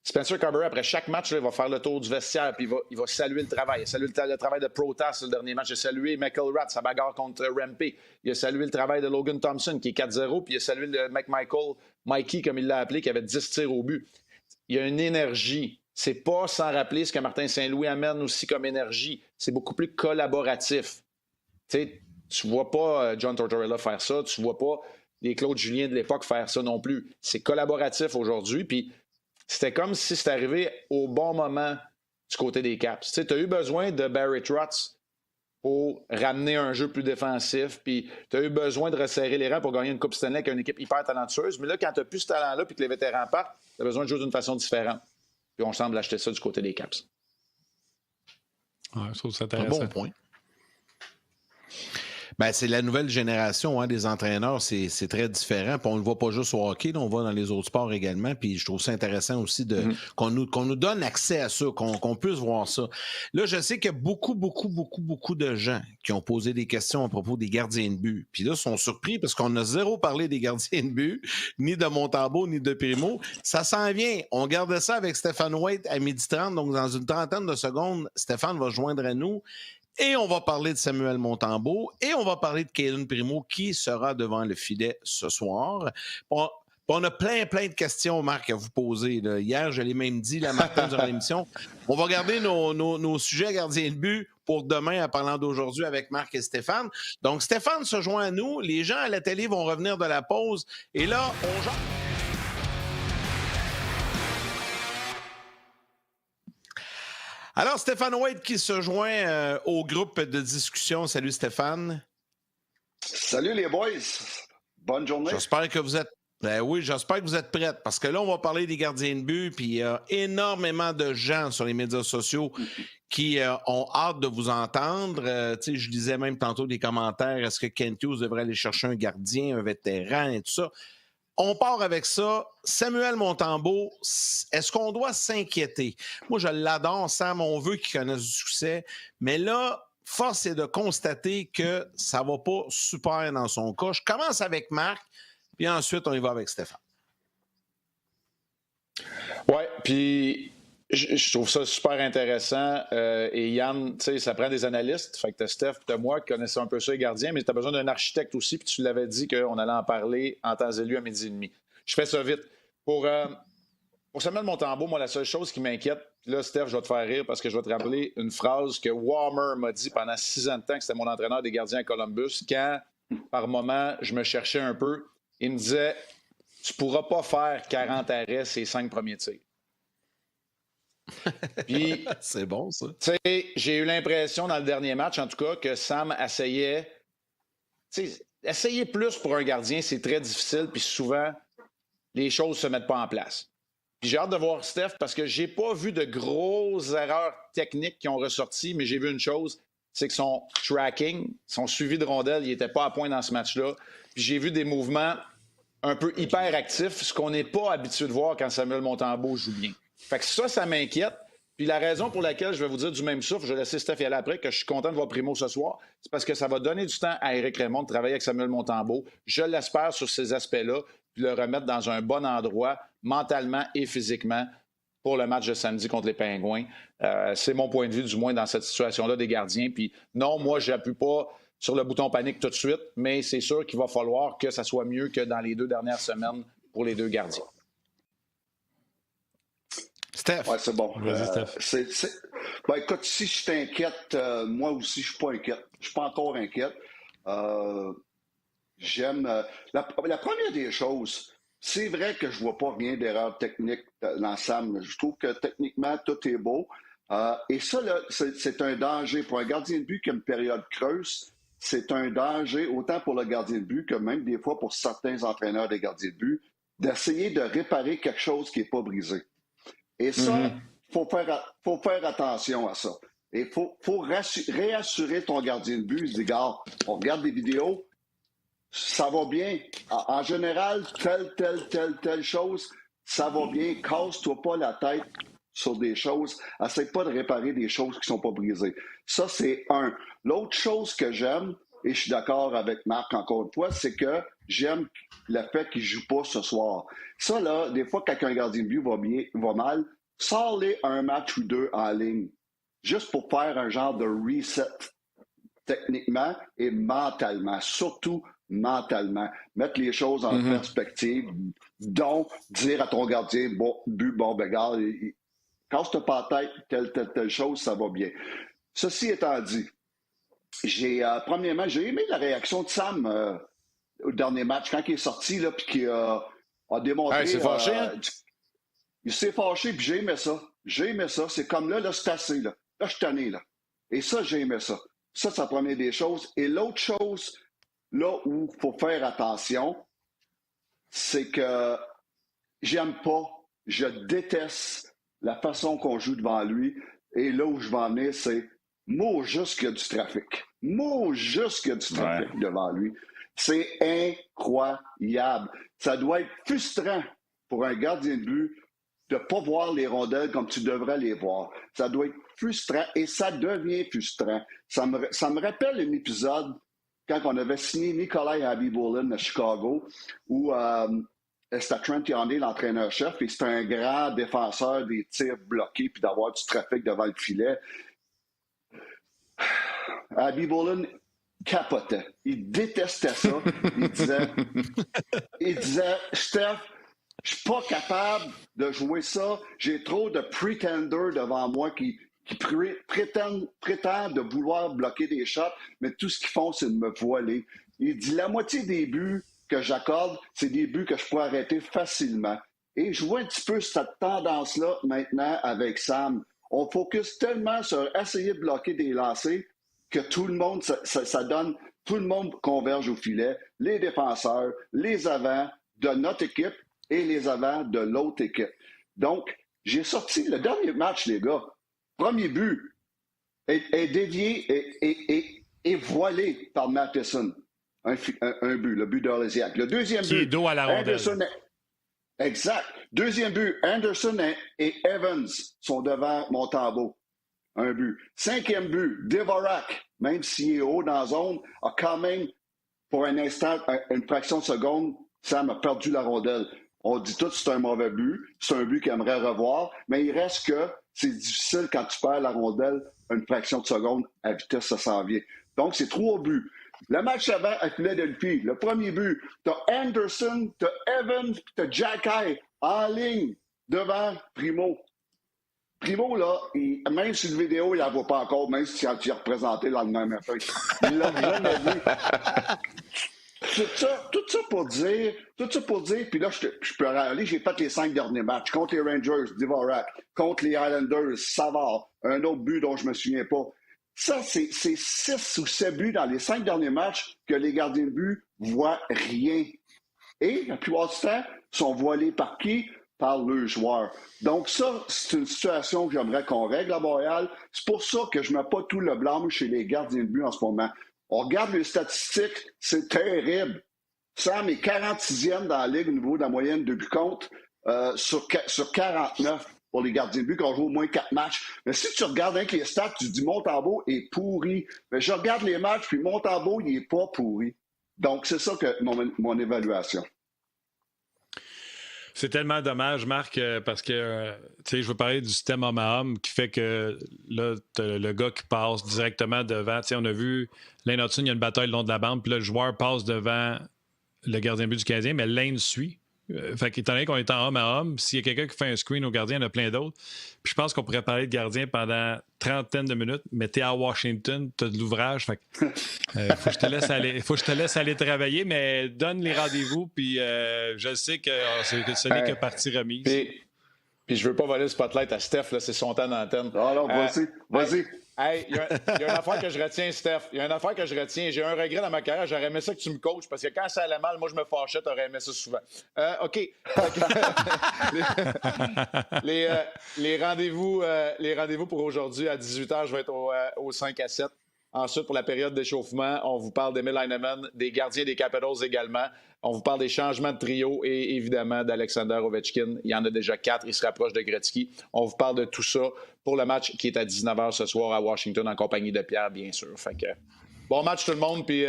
Spencer Carberry, après chaque match, là, il va faire le tour du vestiaire, puis il va saluer le travail. Il a salué le travail de Protas le dernier match. Il a salué McElrath, sa bagarre contre Rempe. Il a salué le travail de Logan Thompson, qui est 4-0, puis il a salué le McMichael, Mikey, comme il l'a appelé, qui avait 10 tirs au but. Il y a une énergie. C'est pas sans rappeler ce que Martin Saint-Louis amène aussi comme énergie. C'est beaucoup plus collaboratif. Tu vois pas John Tortorella faire ça, tu vois pas les Claude Julien de l'époque faire ça non plus. C'est collaboratif aujourd'hui, puis c'était comme si c'était arrivé au bon moment du côté des Caps. Tu as eu besoin de Barry Trotz pour ramener un jeu plus défensif, puis tu as eu besoin de resserrer les rangs pour gagner une Coupe Stanley avec une équipe hyper talentueuse. Mais là, quand tu n'as plus ce talent-là puis que les vétérans partent, tu as besoin de jouer d'une façon différente. Puis on semble acheter ça du côté des Caps. Ouais, je trouve ça intéressant. Un bon point. Ben, c'est la nouvelle génération des entraîneurs, c'est très différent. Puis on ne le voit pas juste au hockey, là, on le voit dans les autres sports également. Puis je trouve ça intéressant aussi qu'on nous donne accès à ça, qu'on puisse voir ça. Là, je sais qu'il y a beaucoup de gens qui ont posé des questions à propos des gardiens de but. Puis là, ils sont surpris parce qu'on a zéro parlé des gardiens de but, ni de Montembeault, ni de Primo. Ça s'en vient. On garde ça avec Stéphane Waite à 12h30. Donc, dans une trentaine de secondes, Stéphane va joindre à nous. Et on va parler de Samuel Montembeault et on va parler de Cayden Primo qui sera devant le filet ce soir. On a plein de questions, Marc, à vous poser. Là. Hier, je l'ai même dit, Martin, durant l'émission. On va garder nos sujets gardiens de but pour demain en parlant d'aujourd'hui avec Marc et Stéphane. Donc, Stéphane se joint à nous. Les gens à la télé vont revenir de la pause. Et là, on jase. Alors, Stéphane White qui se joint au groupe de discussion. Salut Stéphane. Salut les boys. Bonne journée. J'espère que vous êtes... Ben oui, j'espère que vous êtes prêts parce que là, on va parler des gardiens de but puis il y a énormément de gens sur les médias sociaux qui ont hâte de vous entendre. Tu sais, je lisais même tantôt des commentaires. Est-ce que Kent Hughes devrait aller chercher un gardien, un vétéran et tout ça? On part avec ça. Samuel Montembeault, est-ce qu'on doit s'inquiéter? Moi, je l'adore, Sam, on veut qu'il connaisse du succès. Mais là, force est de constater que ça va pas super dans son cas. Je commence avec Marc, puis ensuite, on y va avec Stéphane. Oui, puis je trouve ça super intéressant. Et Yann, tu sais, ça prend des analystes. Fait que t'as Steph, t'as moi qui connaissais un peu ça, les gardiens, mais t'as besoin d'un architecte aussi, puis tu l'avais dit qu'on allait en parler en temps et lieu à 12h30. Je fais ça vite. Pour Samuel Montembeault, moi, la seule chose qui m'inquiète, puis là, Steph, je vais te faire rire parce que je vais te rappeler une phrase que Warmer m'a dit pendant 6 ans de temps, que c'était mon entraîneur des gardiens à Columbus, quand, par moment, je me cherchais un peu. Il me disait, tu pourras pas faire 40 arrêts ces 5 premiers tirs. Puis, c'est bon, ça. Tu sais, j'ai eu l'impression dans le dernier match, en tout cas, que Sam essayait plus pour un gardien, c'est très difficile, puis souvent, les choses ne se mettent pas en place. Puis j'ai hâte de voir Steph parce que j'ai pas vu de grosses erreurs techniques qui ont ressorti, mais j'ai vu une chose, c'est que son tracking, son suivi de rondelles, il n'était pas à point dans ce match-là. Puis j'ai vu des mouvements un peu hyperactifs, ce qu'on n'est pas habitué de voir quand Samuel Montembeault joue bien. Fait que ça m'inquiète. Puis la raison pour laquelle je vais vous dire du même souffle, je vais laisser Steph y aller après, que je suis content de voir Primo ce soir, c'est parce que ça va donner du temps à Éric Raymond de travailler avec Samuel Montembeault. Je l'espère sur ces aspects-là, puis le remettre dans un bon endroit, mentalement et physiquement, pour le match de samedi contre les Pingouins. C'est mon point de vue, du moins, dans cette situation-là des gardiens. Puis non, moi, je n'appuie pas sur le bouton panique tout de suite, mais c'est sûr qu'il va falloir que ça soit mieux que dans les 2 dernières semaines pour les 2 gardiens. Steph. Oui, c'est bon. Steph. Ben, écoute, si je t'inquiète, moi aussi, je ne suis pas inquiète. Je ne suis pas encore inquiète. J'aime... la première des choses, c'est vrai que je ne vois pas rien d'erreur technique dans l'ensemble. Je trouve que techniquement, tout est beau. Et ça, là, c'est un danger. Pour un gardien de but qui a une période creuse, c'est un danger autant pour le gardien de but que même des fois pour certains entraîneurs des gardiens de but, d'essayer de réparer quelque chose qui n'est pas brisé. Et ça, faut faire attention à ça. Et il faut réassurer ton gardien de but. Il dit, gars, on regarde des vidéos, ça va bien. En général, telle chose, ça va bien. Casse-toi pas la tête sur des choses. Essaye pas de réparer des choses qui sont pas brisées. Ça, c'est un. L'autre chose que j'aime, et je suis d'accord avec Marc encore une fois, c'est que j'aime le fait qu'il joue pas ce soir. Ça, là, des fois, quand un gardien de but va mal, sors-les un match ou 2 en ligne, juste pour faire un genre de reset techniquement et mentalement, surtout mentalement. Mettre les choses en perspective, donc dire à ton gardien, regarde, casse-toi pas la tête, telle chose, ça va bien. Ceci étant dit, premièrement, j'ai aimé la réaction de Sam au dernier match, quand il est sorti, là, puis qu'il a démontré... il s'est fâché, hein? Il s'est fâché, puis j'ai aimé ça. C'est comme là, c'est assez, là. Là, je suis tanné, là. Et ça, j'ai aimé ça. Ça, c'est la première des choses. Et l'autre chose, là où il faut faire attention, c'est que j'aime pas, je déteste la façon qu'on joue devant lui. Et là où je vais en venir, c'est juste qu'il y a du trafic. Juste qu'il y a du trafic devant lui. C'est incroyable. Ça doit être frustrant pour un gardien de but de ne pas voir les rondelles comme tu devrais les voir. Ça doit être frustrant et ça devient frustrant. Ça me rappelle un épisode quand on avait signé Nikolai Khabibulin à Chicago où c'était Trent Yonley, l'entraîneur-chef, et c'était un grand défenseur des tirs bloqués puis d'avoir du trafic devant le filet. Khabibulin capotait. Il détestait ça. Il disait, Steph, je suis pas capable de jouer ça. J'ai trop de pretenders devant moi qui qui prétendent de vouloir bloquer des shots, mais tout ce qu'ils font, c'est de me voiler. Il dit la moitié des buts que j'accorde, c'est des buts que je peux arrêter facilement. Et je vois un petit peu cette tendance-là maintenant avec Sam. On focus tellement sur essayer de bloquer des lancers que tout le monde, ça donne, tout le monde converge au filet. Les défenseurs, les avants de notre équipe et les avants de l'autre équipe. Donc, j'ai sorti le dernier match, les gars. Premier but est dévié et voilé par Matheson. Un but, le but d'Orlésiac. Le deuxième Qui but, est dos à la rondelle. Exact. Deuxième but, Anderson et Evans sont devant Montembeault. Un but. Cinquième but, Dvorak, même s'il est haut dans la zone, a quand même, pour un instant, une fraction de seconde, Sam a perdu la rondelle. On dit tout que c'est un mauvais but, c'est un but qu'il aimerait revoir, mais il reste que c'est difficile quand tu perds la rondelle une fraction de seconde à vitesse, ça s'en vient. Donc, c'est 3 buts. Le match avant à Philadelphie, le premier but, t'as Anderson, t'as Evans, t'as Jacky en ligne devant Primo. Primo, là, même sur la vidéo, il la voit pas encore, même si il est représenté le lendemain matin. Il l'a jamais vu. Tout ça pour dire, puis là, je peux aller, j'ai fait les 5 derniers matchs contre les Rangers, Dvorak, contre les Islanders, Savard, un autre but dont je me souviens pas. Ça, c'est 6 ou 7 buts dans les 5 derniers matchs que les gardiens de but voient rien. Et la plupart du temps, sont voilés par qui? Par le joueur. Donc ça, c'est une situation que j'aimerais qu'on règle à Montréal. C'est pour ça que je ne mets pas tout le blâme chez les gardiens de but en ce moment. On regarde les statistiques, c'est terrible. Sam est 46e dans la Ligue au niveau de la moyenne de buts contre sur 49 pour les gardiens de but qui ont joué au moins 4 matchs. Mais si tu regardes avec les stats, tu dis Montembeault est pourri. Mais je regarde les matchs, puis Montembeault, il n'est pas pourri. Donc, c'est ça que mon évaluation. C'est tellement dommage, Marc, parce que je veux parler du système homme à homme qui fait que là, t'as le gars qui passe directement devant. On a vu Lane Hudson, il y a une bataille le long de la bande, puis là, le joueur passe devant le gardien de but du Canadien, mais Lane suit. Fait qu'étant donné qu'on est en homme à homme, s'il y a quelqu'un qui fait un screen au gardien, il y en a plein d'autres. Puis je pense qu'on pourrait parler de gardien pendant 30 de minutes, mais t'es à Washington, t'as de l'ouvrage. Fait que faut que je te laisse aller travailler, mais donne les rendez-vous, puis je sais que ce n'est que partie remise. Puis je veux pas voler le spotlight à Steph, là, c'est son temps d'antenne. Alors, vas-y. Hey, il y a une affaire que je retiens, Steph. Il y a une affaire que je retiens. J'ai un regret dans ma carrière. J'aurais aimé ça que tu me coaches parce que quand ça allait mal, moi, je me fâchais. T'aurais aimé ça souvent. OK. les rendez-vous pour aujourd'hui à 18h, je vais être au 5 à 7. Ensuite, pour la période d'échauffement, on vous parle d'Emil Heinemann, des gardiens des Capitals également. On vous parle des changements de trio et évidemment d'Alexander Ovechkin. Il y en a déjà 4. Il se rapproche de Gretzky. On vous parle de tout ça pour le match qui est à 19h ce soir à Washington en compagnie de Pierre, bien sûr. Fait que, bon match tout le monde. Puis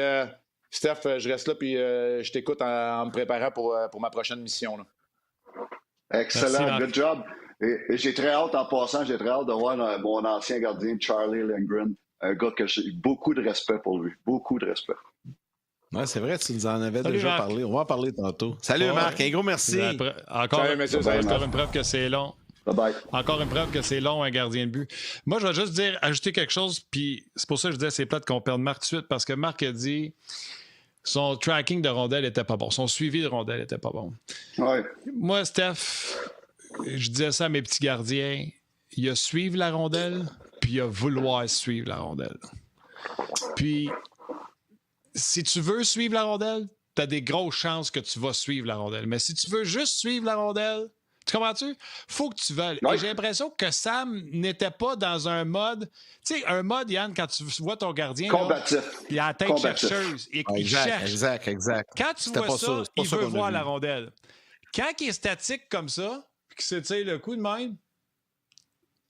Steph, je reste là puis je t'écoute en me préparant pour ma prochaine mission. Là. Excellent. Merci, good job. Et j'ai très hâte, en passant, de voir mon ancien gardien Charlie Lindgren. Un gars que j'ai beaucoup de respect pour lui. Beaucoup de respect. Ouais, c'est vrai, tu nous en avais Salut, déjà Marc. parlé. On va en parler tantôt. Salut, Marc. Un gros merci. Encore une preuve que c'est long. Bye-bye. Encore une preuve que c'est long, un gardien de but. Moi, je vais juste ajouter quelque chose, puis c'est pour ça que je disais c'est plate qu'on perde Marc tout de suite, parce que Marc a dit son tracking de rondelle n'était pas bon. Son suivi de rondelle n'était pas bon. Ouais. Moi, Steph, je disais ça à mes petits gardiens, il y a suivre la rondelle, puis il y a vouloir suivre la rondelle. Puis, si tu veux suivre la rondelle, tu as des grosses chances que tu vas suivre la rondelle. Mais si tu veux juste suivre la rondelle, tu comprends-tu? Faut que tu veuilles. Ouais. Et j'ai l'impression que Sam n'était pas dans un mode... Tu sais, un mode, Yann, quand tu vois ton gardien... Combatif. Là, il a la tête Combatif. chercheuse. Il cherche. Exact. Quand tu C'était vois pas ça, c'est pas il ça veut qu'on a voir vu. la rondelle. Quand il est statique comme ça, puis que c'est, tu sais, le coup de même,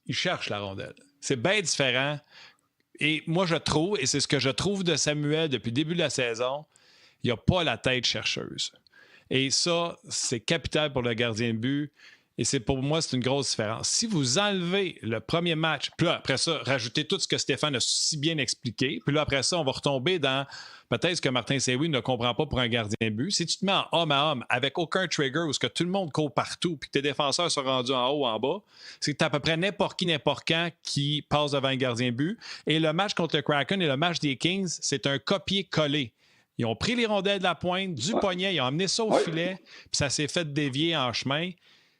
il cherche la rondelle. C'est bien différent. Et moi, je trouve, et c'est ce que je trouve de Samuel depuis le début de la saison, il n'a pas la tête chercheuse. Et ça, c'est capital pour le gardien de but. Et pour moi, c'est une grosse différence. Si vous enlevez le premier match, puis là, après ça, rajoutez tout ce que Stéphane a si bien expliqué, puis là, après ça, on va retomber dans peut-être ce que Martin Saint-Louis ne comprend pas pour un gardien de but. Si tu te mets en homme à homme avec aucun trigger où ce que tout le monde court partout puis que tes défenseurs sont rendus en haut ou en bas, c'est que tu as à peu près n'importe quand qui passe devant un gardien de but. Et le match contre le Kraken et le match des Kings, c'est un copier-coller. Ils ont pris les rondelles de la pointe, du poignet, ils ont amené ça au filet, puis ça s'est fait dévier en chemin.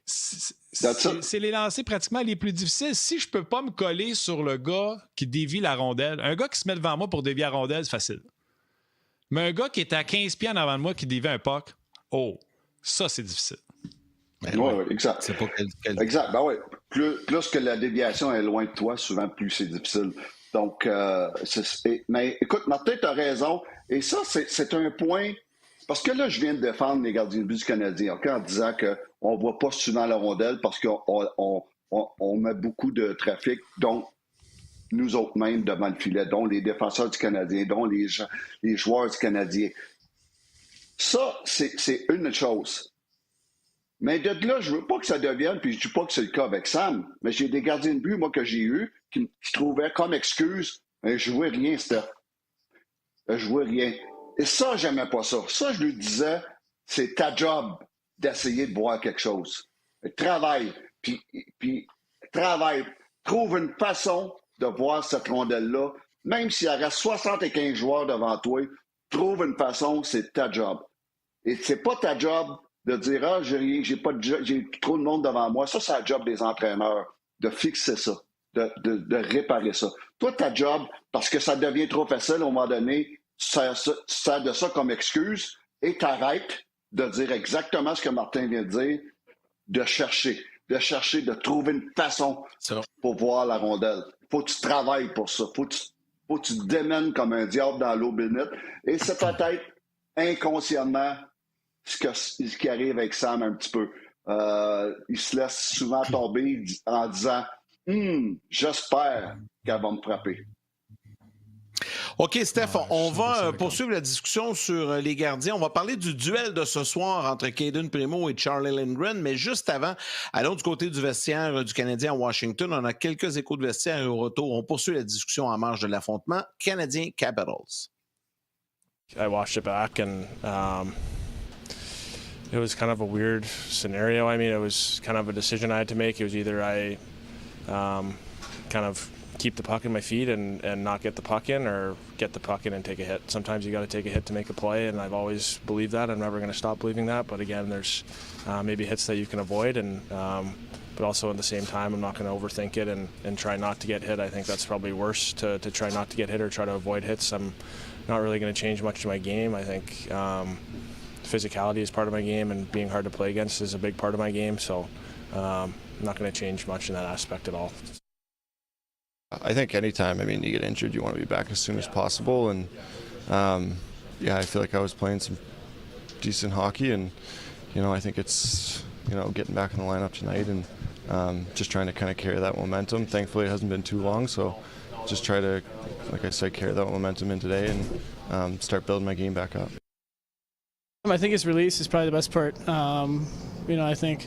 C'est les lancers pratiquement les plus difficiles. Si je peux pas me coller sur le gars qui dévie la rondelle, un gars qui se met devant moi pour dévier la rondelle, c'est facile. Mais un gars qui est à 15 pieds en avant de moi qui dévie un puck, ça, c'est difficile. Oui, exact. C'est pas Exact. Ben oui. Plus que la déviation est loin de toi, souvent plus c'est difficile. Donc, mais écoute, Martin, tu as raison. Et ça, c'est un point. Parce que là, je viens de défendre les gardiens de but du Canadien, en disant qu'on ne voit pas souvent la rondelle parce qu'on met beaucoup de trafic, dont nous autres mêmes devant le filet, dont les défenseurs du Canadien, dont les joueurs du Canadien. Ça, c'est une chose. Mais de là, je veux pas que ça devienne, puis je dis pas que c'est le cas avec Sam, mais j'ai des gardiens de but, moi, que j'ai eus, qui trouvaient comme excuse, je jouais rien, Steph. Je jouais rien. Et ça, j'aimais pas ça. Ça, je lui disais, c'est ta job d'essayer de voir quelque chose. Travaille, puis travaille. Trouve une façon de voir cette rondelle-là. Même s'il y reste 75 joueurs devant toi, trouve une façon, c'est ta job. Et c'est pas ta job de dire, j'ai trop de monde devant moi. Ça, c'est la job des entraîneurs, de fixer ça, de réparer ça. Toi, ta job, parce que ça devient trop facile, à un moment donné, tu sers de ça comme excuse et t'arrêtes de dire exactement ce que Martin vient de dire, de chercher, de trouver une façon pour voir la rondelle. Faut que tu travailles pour ça. Faut que tu te démènes comme un diable dans l'eau bénite. Et c'est peut-être inconsciemment ce qui arrive avec Sam un petit peu. Il se laisse souvent tomber en disant « J'espère qu'elle va me frapper ». OK, Steph, on va poursuivre la discussion sur les gardiens. On va parler du duel de ce soir entre Caden Primo et Charlie Lindgren, mais juste avant, allons du côté du vestiaire du Canadien à Washington. On a quelques échos de vestiaire et au retour, on poursuit la discussion en marge de l'affrontement Canadien-Capitals. I watched it back and it was kind of a weird scenario. I mean, it was kind of a decision I had to make. It was either I kind of keep the puck in my feet and not get the puck in, or get the puck in and take a hit. Sometimes you got to take a hit to make a play, and I've always believed that. I'm never going to stop believing that. But again, there's maybe hits that you can avoid, and but also at the same time, I'm not going to overthink it and try not to get hit. I think that's probably worse to try not to get hit or try to avoid hits. I'm not really going to change much to my game. I think physicality is part of my game, and being hard to play against is a big part of my game. So I'm not going to change much in that aspect at all. I think anytime, you get injured, you want to be back as soon as possible. And, I feel like I was playing some decent hockey. And, I think it's, getting back in the lineup tonight and just trying to kind of carry that momentum. Thankfully, it hasn't been too long. So just try to, like I said, carry that momentum in today and start building my game back up. I think his release is probably the best part. I think,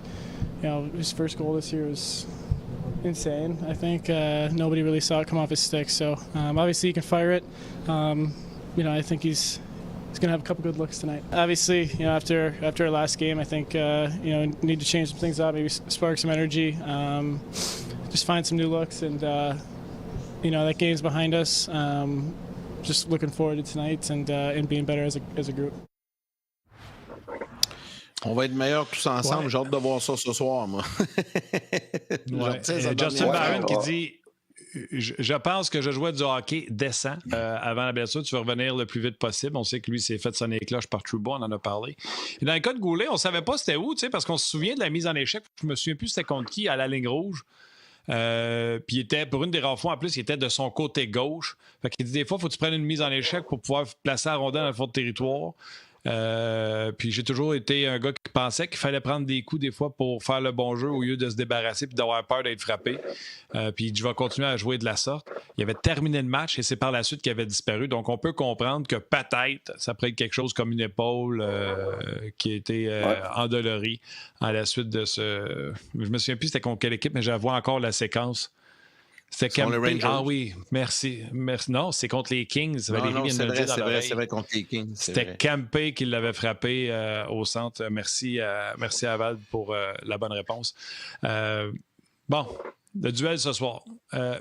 his first goal this year was insane. I think nobody really saw it come off his stick. So obviously he can fire it. I think he's going to have a couple good looks tonight. Obviously, after our last game, I think need to change some things up. Maybe spark some energy. Just find some new looks, and that game's behind us. Just looking forward to tonight and being better as a group. On va être meilleurs tous ensemble. Ouais. J'ai hâte de voir ça ce soir, moi. Justin Barron qui dit je pense que je jouais du hockey décent avant la blessure. Tu veux revenir le plus vite possible. On sait que lui s'est fait sonner les cloches par Trouba, on en a parlé. Et dans le cas de Goulet, on ne savait pas c'était où, parce qu'on se souvient de la mise en échec. Je me souviens plus c'était contre qui à la ligne rouge. Puis il était, pour une des rares fois en plus, il était de son côté gauche. Fait qu'il dit des fois, il faut que tu prennes une mise en échec pour pouvoir placer la rondelle dans le fond de territoire. Puis j'ai toujours été un gars qui pensait qu'il fallait prendre des coups des fois pour faire le bon jeu au lieu de se débarrasser puis d'avoir peur d'être frappé. Puis je vais continuer à jouer de la sorte. Il avait terminé le match et c'est par la suite qu'il avait disparu. Donc on peut comprendre que peut-être ça pourrait être quelque chose comme une épaule qui a été endolorie à la suite de ce... Je me souviens plus c'était contre quelle équipe, mais j'avoue encore la séquence. C'était Kempe. Ah oui, merci. Non, c'est contre les Kings. Non, c'est vrai, contre les Kings. C'était Kempe qui l'avait frappé au centre. Merci à Val pour la bonne réponse. Bon, le duel ce soir.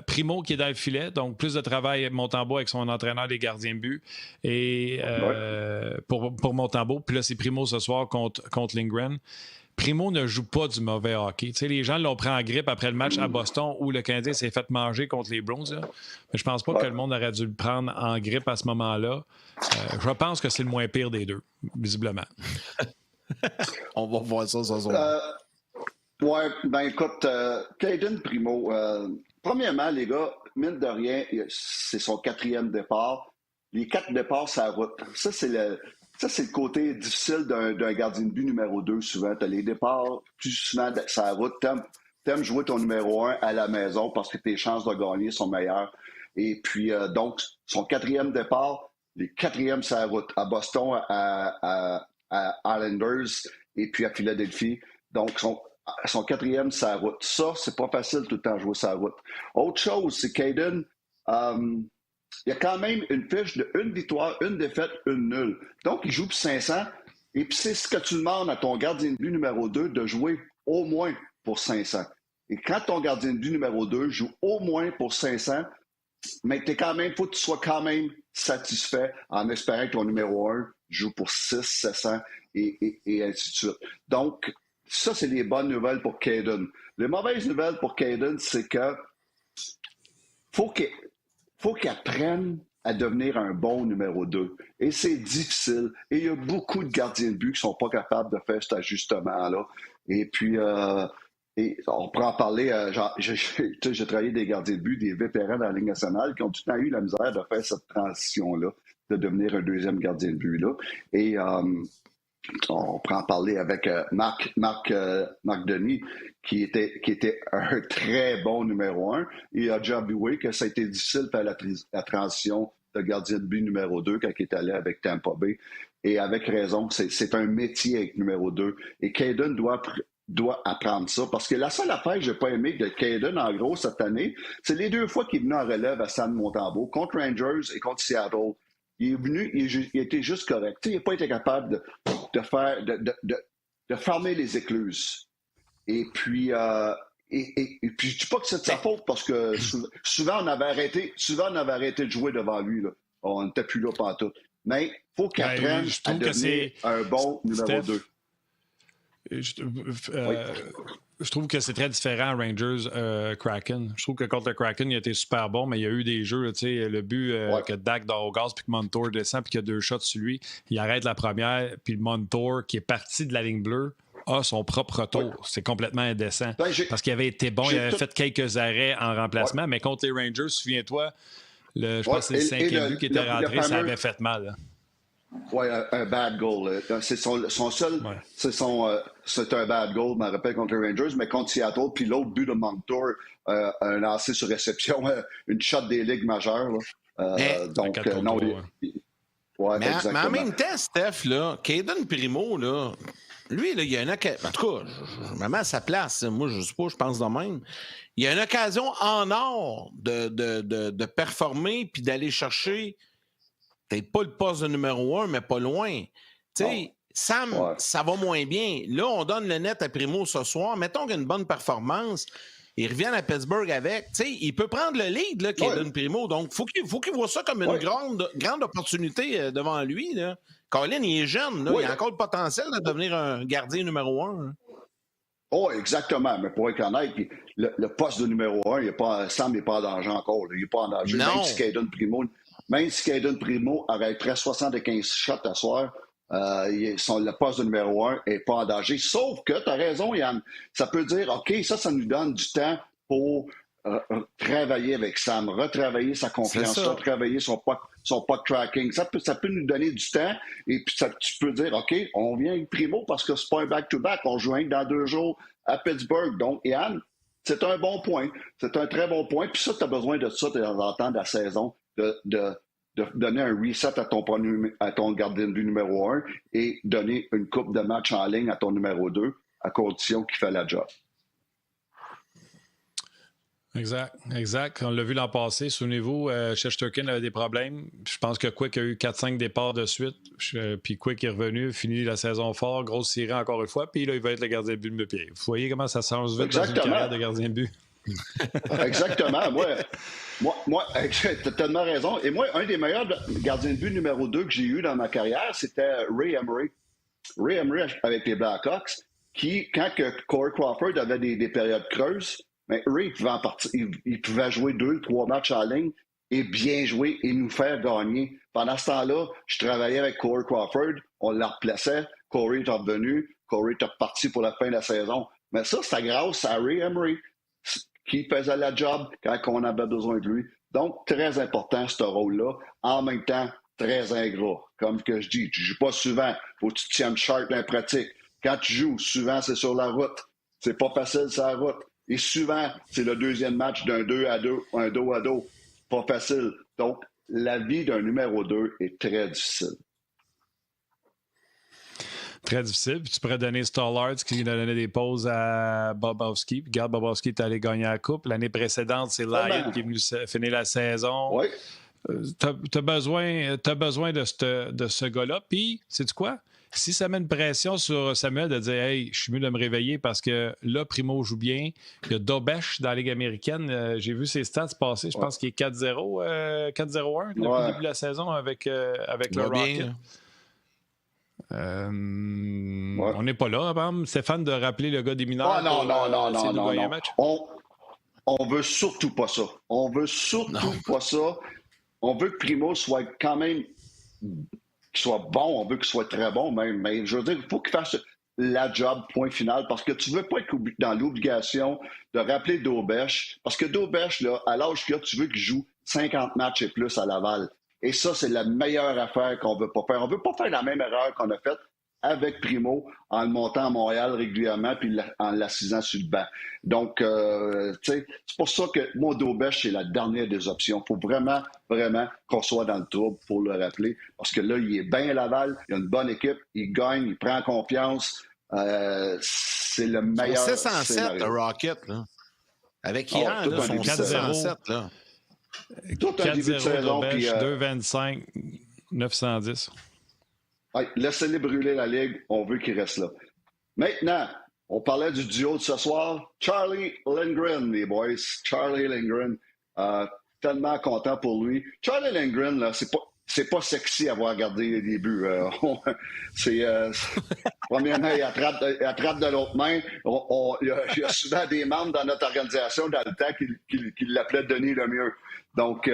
Primo qui est dans le filet, donc plus de travail Montembeault avec son entraîneur des gardiens de but. Et pour Montembeault. Puis là, c'est Primo ce soir contre Lindgren. Primo ne joue pas du mauvais hockey. Tu sais, les gens l'ont pris en grippe après le match à Boston où le Canadien s'est fait manger contre les Bruins. Là. Mais je pense pas que le monde aurait dû le prendre en grippe à ce moment-là. Je pense que c'est le moins pire des deux, visiblement. On va voir ça ce soir. Oui, ben écoute, Caden Primo, premièrement, les gars, mine de rien, c'est son 4e départ. Les 4 départs, c'est la route. Ça, c'est le côté difficile d'un gardien de but numéro 2, souvent. Tu as les départs plus souvent sur la route. T'aimes jouer ton numéro 1 à la maison parce que tes chances de gagner sont meilleures. Et puis, donc, son 4e départ, les 4e sur la route, à Boston, à Islanders et puis à Philadelphie. Donc, son 4e sur la route. Ça, c'est pas facile tout le temps de jouer sur la route. Autre chose, c'est Caden... il y a quand même une fiche de 1 victoire, 1 défaite, 1 nulle. Donc, il joue pour 500. Et puis, c'est ce que tu demandes à ton gardien de but numéro 2 de jouer au moins pour 500. Et quand ton gardien de but numéro 2 joue au moins pour 500, mais faut que tu sois quand même satisfait en espérant que ton numéro 1 joue pour 600, 700 et ainsi de suite. Donc, ça, c'est les bonnes nouvelles pour Caden. Les mauvaises nouvelles pour Caden, c'est que faut qu'il apprenne à devenir un bon numéro 2. Et c'est difficile. Et il y a beaucoup de gardiens de but qui ne sont pas capables de faire cet ajustement-là. Et puis, on pourrait en parler. J'ai travaillé des gardiens de but, des vétérans dans la Ligue nationale qui ont tout le temps eu la misère de faire cette transition-là, de devenir un deuxième gardien de but. Là. Et on pourrait en parler avec Marc Denis, qui était un très bon numéro 1. Il a déjà avoué que ça a été difficile de faire la transition de gardien de but numéro 2 quand il est allé avec Tampa Bay. Et avec raison, c'est un métier avec numéro 2. Et Caden doit apprendre ça. Parce que la seule affaire que je n'ai pas aimé de Caden, en gros, cette année, c'est les 2 fois qu'il est venu en relève à San Montembeault, contre Rangers et contre Seattle. Il est venu, il était juste correct. Il n'a pas été capable de fermer les écluses. Et puis, puis je dis pas que c'est de sa faute parce que souvent on avait arrêté de jouer devant lui. Là. On n'était plus là pantoute. Mais il faut qu'il apprenne à devenir un bon numéro 2. Je trouve que c'est très différent Rangers-Kraken. Je trouve que contre le Kraken, il a été super bon, mais il y a eu des jeux, tu sais, le but que Dak dort au gaz, puis que Montour descend, puis qu'il y a 2 shots sur lui. Il arrête la première, puis le Montour, qui est parti de la ligne bleue, a son propre retour. Ouais. C'est complètement indécent. Parce qu'il avait été bon, il avait fait quelques arrêts en remplacement, mais contre les Rangers, souviens-toi, je pense que c'est le 5e but qui était rentré, ça avait fait mal. Là. Oui, un bad goal. C'est son seul. Ouais. C'est un bad goal, je me rappelle, contre les Rangers, mais contre Seattle. Puis l'autre but de Montour, un lancer sur réception, une shot des ligues majeures. Donc, non. Mais en même temps, Steph, là, Caden Primo, là, lui, là, il y a une occasion. En tout cas, je me mets à sa place. Moi, je sais pas, je pense de même. Il y a une occasion en or de performer puis d'aller chercher. Peut-être pas le poste de numéro 1, mais pas loin. Tu sais, Sam, ça va moins bien. Là, on donne le net à Primo ce soir. Mettons qu'il a une bonne performance. Il revient à Pittsburgh avec. Tu sais, il peut prendre le lead, là, Caden Primo. Donc, faut qu'il voit ça comme une grande opportunité devant lui. Là. Colin, il est jeune. Là. Il a encore le potentiel de devenir un gardien numéro 1. Hein. Oh, exactement. Mais pour être honnête, le poste de numéro 1, Sam n'est pas en danger encore. Là. Il n'est pas en danger. Non. Même si Caden Primo arrêterait 75 shots à soir, le poste de numéro 1 n'est pas en danger. Sauf que, tu as raison, Yann, ça peut dire, OK, ça nous donne du temps pour travailler avec Sam, retravailler sa confiance, retravailler son puck tracking. Ça peut nous donner du temps et puis tu peux dire, OK, on vient avec Primo parce que c'est pas un back-to-back, on joue dans 2 jours à Pittsburgh. Donc, Yann, c'est un bon point. C'est un très bon point. Puis ça, tu as besoin de ça dans le temps de la saison, de donner un reset à ton gardien de but numéro 1 et donner une coupe de match en ligne à ton numéro 2 à condition qu'il fait la job. Exact. On l'a vu l'an passé. Souvenez-vous, Shesterkin avait des problèmes. Je pense que Quick a eu 4-5 départs de suite. Puis Quick est revenu, fini la saison fort, grosse série encore une fois. Puis là, il va être le gardien de but de pied. Vous voyez comment ça change vite dans une carrière de gardien de but? Exactement. Moi, tu as tellement raison. Et moi, un des meilleurs gardiens de but numéro 2 que j'ai eu dans ma carrière, c'était Ray Emery. Ray Emery avec les Blackhawks, qui, quand Corey Crawford avait des périodes creuses, mais Ray il pouvait jouer 2-3 matchs en ligne et bien jouer et nous faire gagner. Pendant ce temps-là, je travaillais avec Corey Crawford, on la replaçait, Corey est revenu, Corey est reparti pour la fin de la saison. Mais ça, c'est grâce à Ray Emery, qui faisait la job quand on avait besoin de lui. Donc, très important, ce rôle-là. En même temps, très ingrat. Comme que je dis, tu ne joues pas souvent. Faut que tu te tiennes sharp dans la pratique. Quand tu joues, souvent, c'est sur la route. C'est pas facile sur la route. Et souvent, c'est le deuxième match d'un 2-2, un dos à dos. Pas facile. Donc, la vie d'un numéro 2 est très difficile. Très difficile. Puis tu pourrais donner Stallard qui a donné des pauses à Bobrovsky. Puis regarde, Bobrovsky est allé gagner la coupe. L'année précédente, c'est Lyon qui est venu finir la saison. Oui. T'as besoin de ce gars-là. Puis, sais-tu quoi? Si ça met une pression sur Samuel de dire « Hey, je suis mieux de me réveiller parce que là, Primo joue bien. » Il y a Dobesch dans la Ligue américaine. J'ai vu ses stats passer. Je pense qu'il est 4-0, 4-0-1 depuis le début de la saison avec le Rocket. On n'est pas là, hein, Stéphane, de rappeler le gars des mineurs. Non. On veut surtout pas ça. On veut que Primo soit quand même... qu'il soit bon, on veut qu'il soit très bon même, mais je veux dire, il faut qu'il fasse la job, point final, parce que tu ne veux pas être dans l'obligation de rappeler Dobesch, parce que Dobesch, là, à l'âge qu'il a, tu veux qu'il joue 50 matchs et plus à Laval. Et ça, c'est la meilleure affaire qu'on ne veut pas faire. On ne veut pas faire la même erreur qu'on a faite avec Primo en le montant à Montréal régulièrement puis en l'assisant sur le banc. Donc, tu sais, c'est pour ça que moi, Dobesch, c'est la dernière des options. Il faut vraiment qu'on soit dans le trouble pour le rappeler. Parce que là, il est bien à Laval, il a une bonne équipe, il gagne, il prend confiance. C'est le meilleur. 607, le Rocket, là. Avec hier, ils sont 4-0. Là. Tout un début de saison. Dobesch, 2-25, 910. Ouais, laissez-les brûler la Ligue. On veut qu'il reste là. Maintenant, on parlait du duo de ce soir. Charlie Lindgren, les boys. Charlie Lindgren. Tellement content pour lui. Charlie Lindgren, là, c'est pas sexy à voir garder les buts. Premièrement, il attrape de l'autre main. Il y a souvent des membres dans notre organisation dans le temps qui l'appelaient Denis Lemieux. Donc,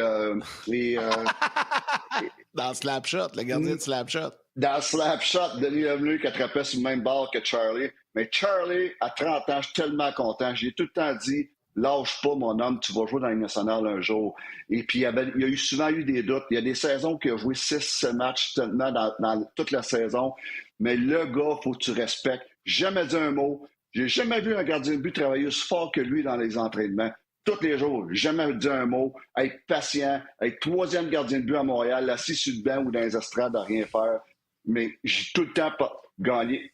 dans Slapshot, le gardien de Slapshot. Dans Slapshot, Denis Lemieux qui attrapait sur le même bord que Charlie. Mais Charlie, à 30 ans, je suis tellement content. J'ai tout le temps dit, lâche pas, mon homme, tu vas jouer dans la Ligue nationale un jour. Et puis, il y a souvent eu des doutes. Il y a des saisons qui a joué 6 matchs seulement dans toute la saison. Mais le gars, il faut que tu respectes. Jamais dit un mot. J'ai jamais vu un gardien de but travailler aussi fort que lui dans les entraînements. Tous les jours, jamais dit un mot, être patient, être 3e gardien de but à Montréal, assis sur le banc ou dans les estrades à rien faire. Mais j'ai tout le temps gardé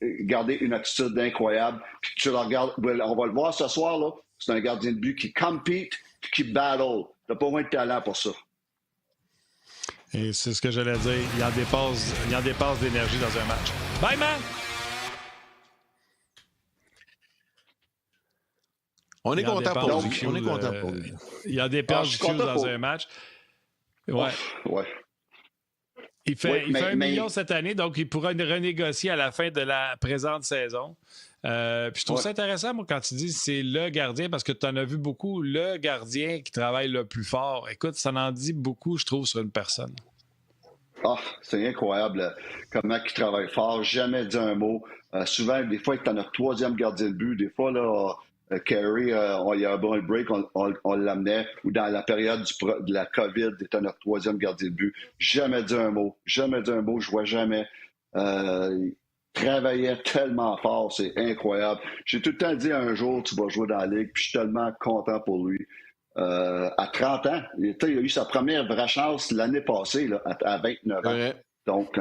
une attitude incroyable. Puis tu le regardes, on va le voir ce soir, là. C'est un gardien de but qui compete et qui battle. T'as pas moins de talent pour ça. Et c'est ce que j'allais dire. Il en dépasse d'énergie dans un match. Bye, man! On est content pour lui. On est content pour lui. Il en dépasse du Q dans un match. Ouais. Il fait 1 million cette année, donc il pourra renégocier à la fin de la présente saison. Puis je trouve ça intéressant, moi, quand tu dis c'est le gardien, parce que tu en as vu beaucoup, le gardien qui travaille le plus fort. Écoute, ça en dit beaucoup, je trouve, sur une personne. C'est incroyable comment il travaille fort, jamais dit un mot. Souvent, des fois, il est notre 3e gardien de but. Des fois, là, Carey, il y a un bon break, on l'amenait, ou dans la période de la COVID, il était notre 3e gardien de but. Jamais dit un mot, je vois jamais. Il travaillait tellement fort, c'est incroyable. J'ai tout le temps dit un jour, tu vas jouer dans la Ligue, puis je suis tellement content pour lui. À 30 ans, il a eu sa première vraie chance l'année passée, là, à 29 ans. Ouais. Donc,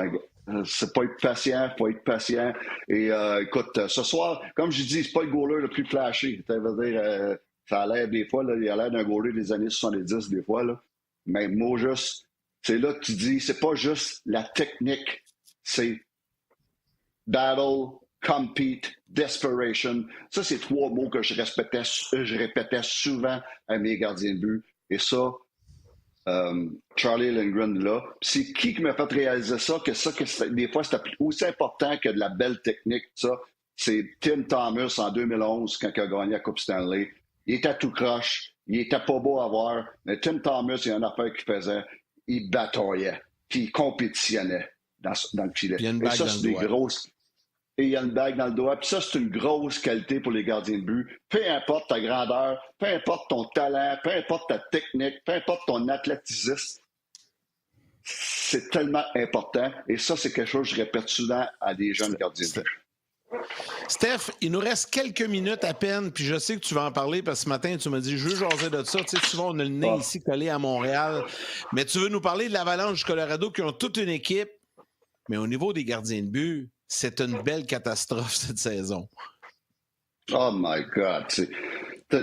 c'est pas être patient, faut être patient. Et écoute, ce soir, comme je dis, c'est pas le goaler le plus flashy. Ça veut dire, ça a l'air des fois, là, il a l'air d'un goaler des années 70 des fois. Là. Mais mot juste, c'est là que tu dis, c'est pas juste la technique, c'est battle, compete, desperation. Ça, c'est 3 mots que je répétais souvent à mes gardiens de but. Et ça, Charlie Lindgren là. C'est qui m'a fait réaliser ça, que des fois, c'était aussi important que de la belle technique, ça. C'est Tim Thomas en 2011, quand il a gagné la Coupe Stanley. Il était tout croche. Il était pas beau à voir. Mais Tim Thomas, il y a une affaire qu'il faisait. Il bataillait. Puis il compétitionnait dans le filet. Et ça, c'est des grosses... Et il y a une bague dans le doigt. Puis ça, c'est une grosse qualité pour les gardiens de but. Peu importe ta grandeur, peu importe ton talent, peu importe ta technique, peu importe ton athlétisme, c'est tellement important. Et ça, c'est quelque chose que je répète souvent à des jeunes gardiens de but. Steph, il nous reste quelques minutes à peine, puis je sais que tu vas en parler parce que ce matin, tu m'as dit, je veux jaser de ça. Tu sais, souvent, on a le nez ici collé à Montréal. Mais tu veux nous parler de l'Avalanche du Colorado qui ont toute une équipe. Mais au niveau des gardiens de but, c'est une belle catastrophe cette saison. Oh my God! T'as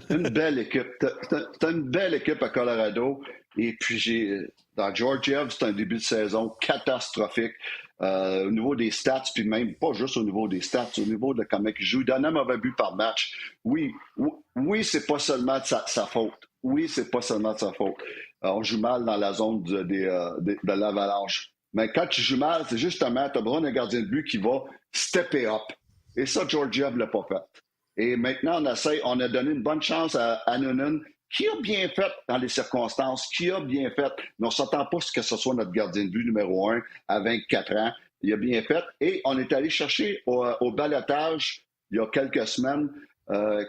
une belle équipe. T'as une belle équipe à Colorado. Et puis, dans Georgiev, c'est un début de saison catastrophique. Au niveau des stats, puis même pas juste au niveau des stats, au niveau de comment il joue. Il donne un mauvais but par match. Oui, c'est pas seulement de sa faute. Oui, c'est pas seulement de sa faute. On joue mal dans la zone de l'Avalanche. Mais quand tu joues mal, c'est justement, tu as besoin d'un gardien de but qui va stepper up. Et ça, Georgiev ne l'a pas fait. Et maintenant, on a donné une bonne chance à Noonan, qui a bien fait dans les circonstances, qui a bien fait. Mais on ne s'attend pas à ce que ce soit notre gardien de but numéro 1 à 24 ans. Il a bien fait. Et on est allé chercher au balotage, il y a quelques semaines,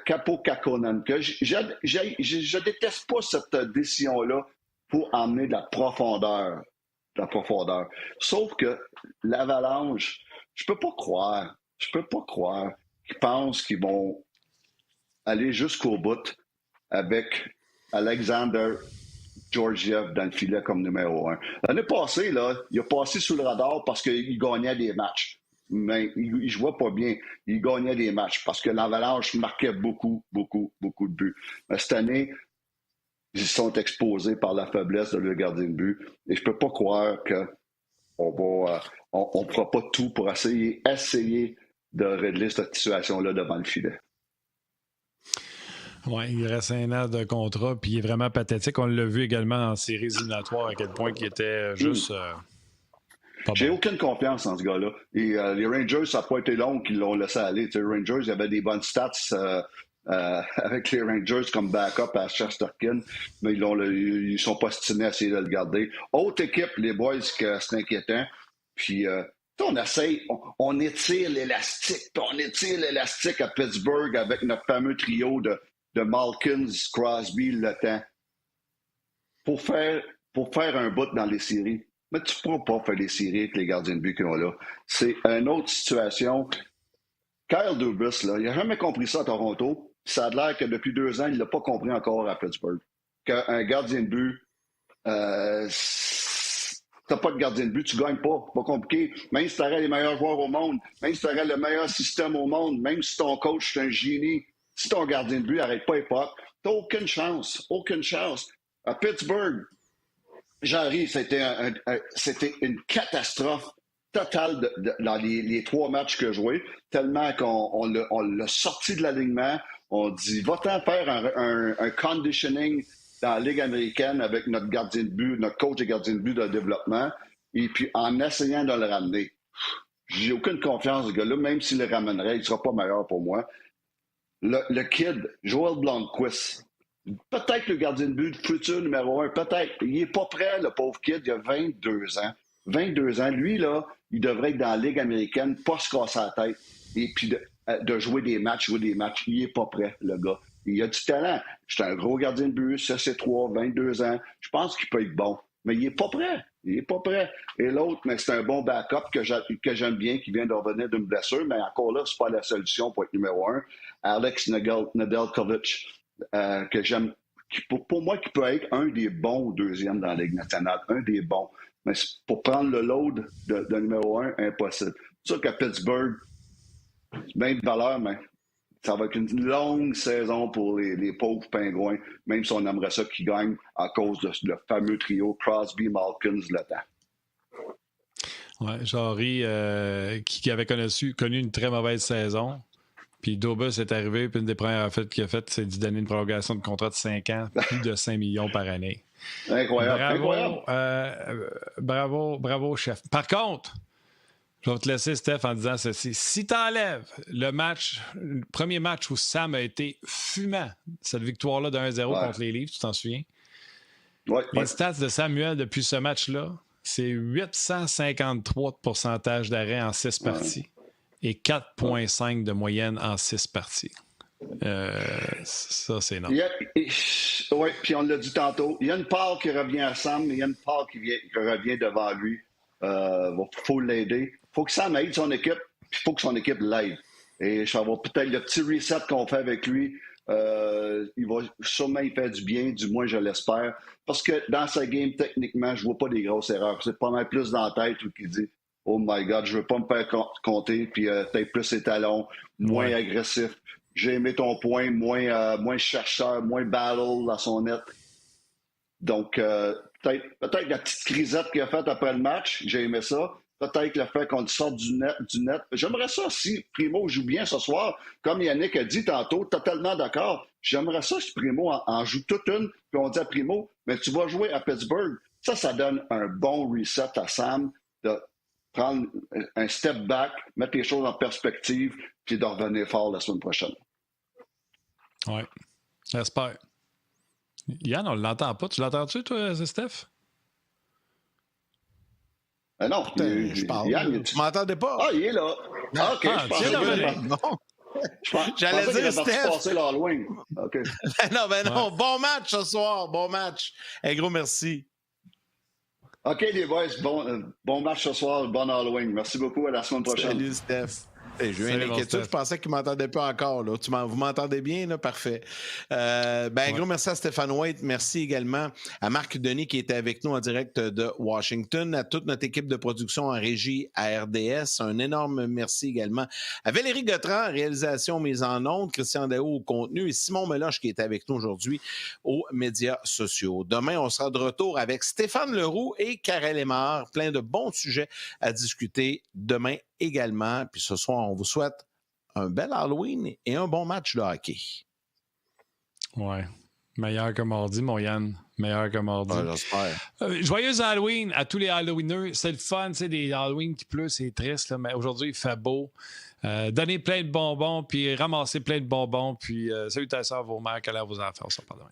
Capo Kakkonen. Je déteste pas cette décision-là pour emmener de la profondeur. Sauf que l'Avalanche, je peux pas croire qu'ils pensent qu'ils vont aller jusqu'au bout avec Alexander Georgiev dans le filet comme numéro 1. L'année passée, là, il a passé sous le radar parce qu'il gagnait des matchs. Mais il jouait pas bien. Il gagnait des matchs parce que l'Avalanche marquait beaucoup de buts. Mais cette année, ils sont exposés par la faiblesse de leur gardien de but. Et je peux pas croire qu'on ne fera pas tout pour essayer de régler cette situation-là devant le filet. Oui, il reste 1 an de contrat, puis il est vraiment pathétique. On l'a vu également en séries éliminatoires, à quel point il était juste... J'ai aucune confiance en ce gars-là. Et les Rangers, ça n'a pas été long qu'ils l'ont laissé aller. Les Rangers, il y avait des bonnes stats avec les Rangers comme backup à Shesterkin, mais ils sont pas stinés à essayer de le garder. Autre équipe, les Boys, que c'est inquiétant. Puis on essaye, on étire l'élastique. On étire l'élastique à Pittsburgh avec notre fameux trio de Malkin, Crosby, Le Temps. Pour faire un bout dans les séries. Mais tu ne pourras pas faire les séries avec les gardiens de but qu'ils ont là. C'est une autre situation. Kyle Dubas, là, il n'a jamais compris ça à Toronto. Ça a l'air que depuis 2 ans, il ne l'a pas compris encore à Pittsburgh. Qu'un gardien de but, tu n'as pas de gardien de but, tu ne gagnes pas. C'est pas compliqué. Même si tu aurais les meilleurs joueurs au monde, même si tu aurais le meilleur système au monde, même si ton coach est un génie, si ton gardien de but n'arrête pas époque, tu n'as aucune chance. Aucune chance. À Pittsburgh, Jarry, c'était une catastrophe totale dans les 3 matchs qu'il a joués, tellement qu'on l'a sorti de l'alignement. On dit, va-t'en faire un conditioning dans la Ligue américaine avec notre gardien de but, notre coach de gardien de but de développement, et puis en essayant de le ramener. J'ai aucune confiance, ce gars-là, même s'il le ramènerait, il ne sera pas meilleur pour moi. Le kid, Joel Blomqvist, peut-être le gardien de but futur numéro 1, peut-être. Il n'est pas prêt, le pauvre kid, il a 22 ans. 22 ans. Lui, là, il devrait être dans la Ligue américaine, pas se casser la tête. Et puis de jouer des matchs. Il n'est pas prêt, le gars. Il a du talent. C'est un gros gardien de but, CC3, 22 ans. Je pense qu'il peut être bon, mais il n'est pas prêt. Et l'autre, mais c'est un bon backup que j'aime bien, qui vient de revenir d'une blessure, mais encore là, c'est pas la solution pour être numéro 1. Alex Nedeljkovic, que j'aime, pour moi, qui peut être un des bons deuxièmes dans la Ligue nationale, un des bons. Mais pour prendre le load de numéro 1, impossible. C'est sûr qu'à Pittsburgh, même valeur, mais ça va être une longue saison pour les pauvres Pingouins, même si on aimerait ça qu'ils gagnent à cause de le fameux trio Crosby, Malkin, le temps. Oui, Jarry, qui avait connu une très mauvaise saison. Puis Dobus est arrivé, puis une des premières affaires qu'il a faites, c'est de donner une prolongation de contrat de 5 ans, plus de 5 millions par année. Incroyable. Bravo, chef. Par contre, je vais te laisser, Steph, en disant ceci. Si tu enlèves le premier match où Sam a été fumant, cette victoire-là de 1-0 contre les Leafs, tu t'en souviens? Les stats de Samuel depuis ce match-là, c'est 853 de pourcentage d'arrêt en 6 parties et 4,5 de moyenne en 6 parties. Ça, c'est énorme. Oui, puis on l'a dit tantôt, il y a une part qui revient à Sam, mais il y a une part qui revient devant lui. Faut l'aider. Il faut que Sam aide son équipe, puis il faut que son équipe l'aide. Et ça va peut-être le petit reset qu'on fait avec lui, il va sûrement y faire du bien, du moins je l'espère. Parce que dans sa game, techniquement, je vois pas des grosses erreurs. C'est pas mal plus dans la tête où il dit « Oh my God, je veux pas me faire compter », puis peut-être plus ses talons, moins agressif. J'ai aimé ton point, moins chercheur, moins battle dans son net. Donc, peut-être la petite crisette qu'il a faite après le match, j'ai aimé ça. Peut-être le fait qu'on sorte du net. J'aimerais ça si Primo joue bien ce soir. Comme Yannick a dit tantôt, totalement d'accord. J'aimerais ça si Primo en joue toute une, puis on dit à Primo, mais tu vas jouer à Pittsburgh. Ça donne un bon reset à Sam de prendre un step back, mettre les choses en perspective, puis de revenir fort la semaine prochaine. Oui, j'espère. Yann, on ne l'entend pas. Tu l'entends-tu, toi, Steph? Non, je parle. Yann, tu m'entendais pas? Ah, il est là. Ah, OK, je pensais J'allais dire, Steph. Passer l'Halloween. OK. non. Bon match ce soir. Bon match. Un gros merci. OK, les boys. Bon match ce soir. Bon Halloween. Merci beaucoup. À la semaine prochaine. Salut, Steph. J'ai eu une inquiétude, je pensais qu'il ne m'entendait pas encore. Là. Vous m'entendez bien? Là? Parfait. Gros merci à Stéphane White. Merci également à Marc Denis qui était avec nous en direct de Washington, à toute notre équipe de production en régie à RDS. Un énorme merci également à Valérie Gautran, réalisation mise en ondes, Christian Daou au contenu et Simon Meloche qui était avec nous aujourd'hui aux médias sociaux. Demain, on sera de retour avec Stéphane Leroux et Karel Émard. Plein de bons sujets à discuter demain également. Puis ce soir, on vous souhaite un bel Halloween et un bon match de hockey. Ouais. Meilleur que mardi, mon Yann. Meilleur que mardi. Ouais, j'espère. Joyeux Halloween à tous les Halloweeners. C'est le fun, tu sais, des Halloween qui pleut, c'est triste, là, mais aujourd'hui, il fait beau. Donnez plein de bonbons, puis ramassez plein de bonbons, puis salutations à vos mères, câlins à vos enfants. On se reparle demain.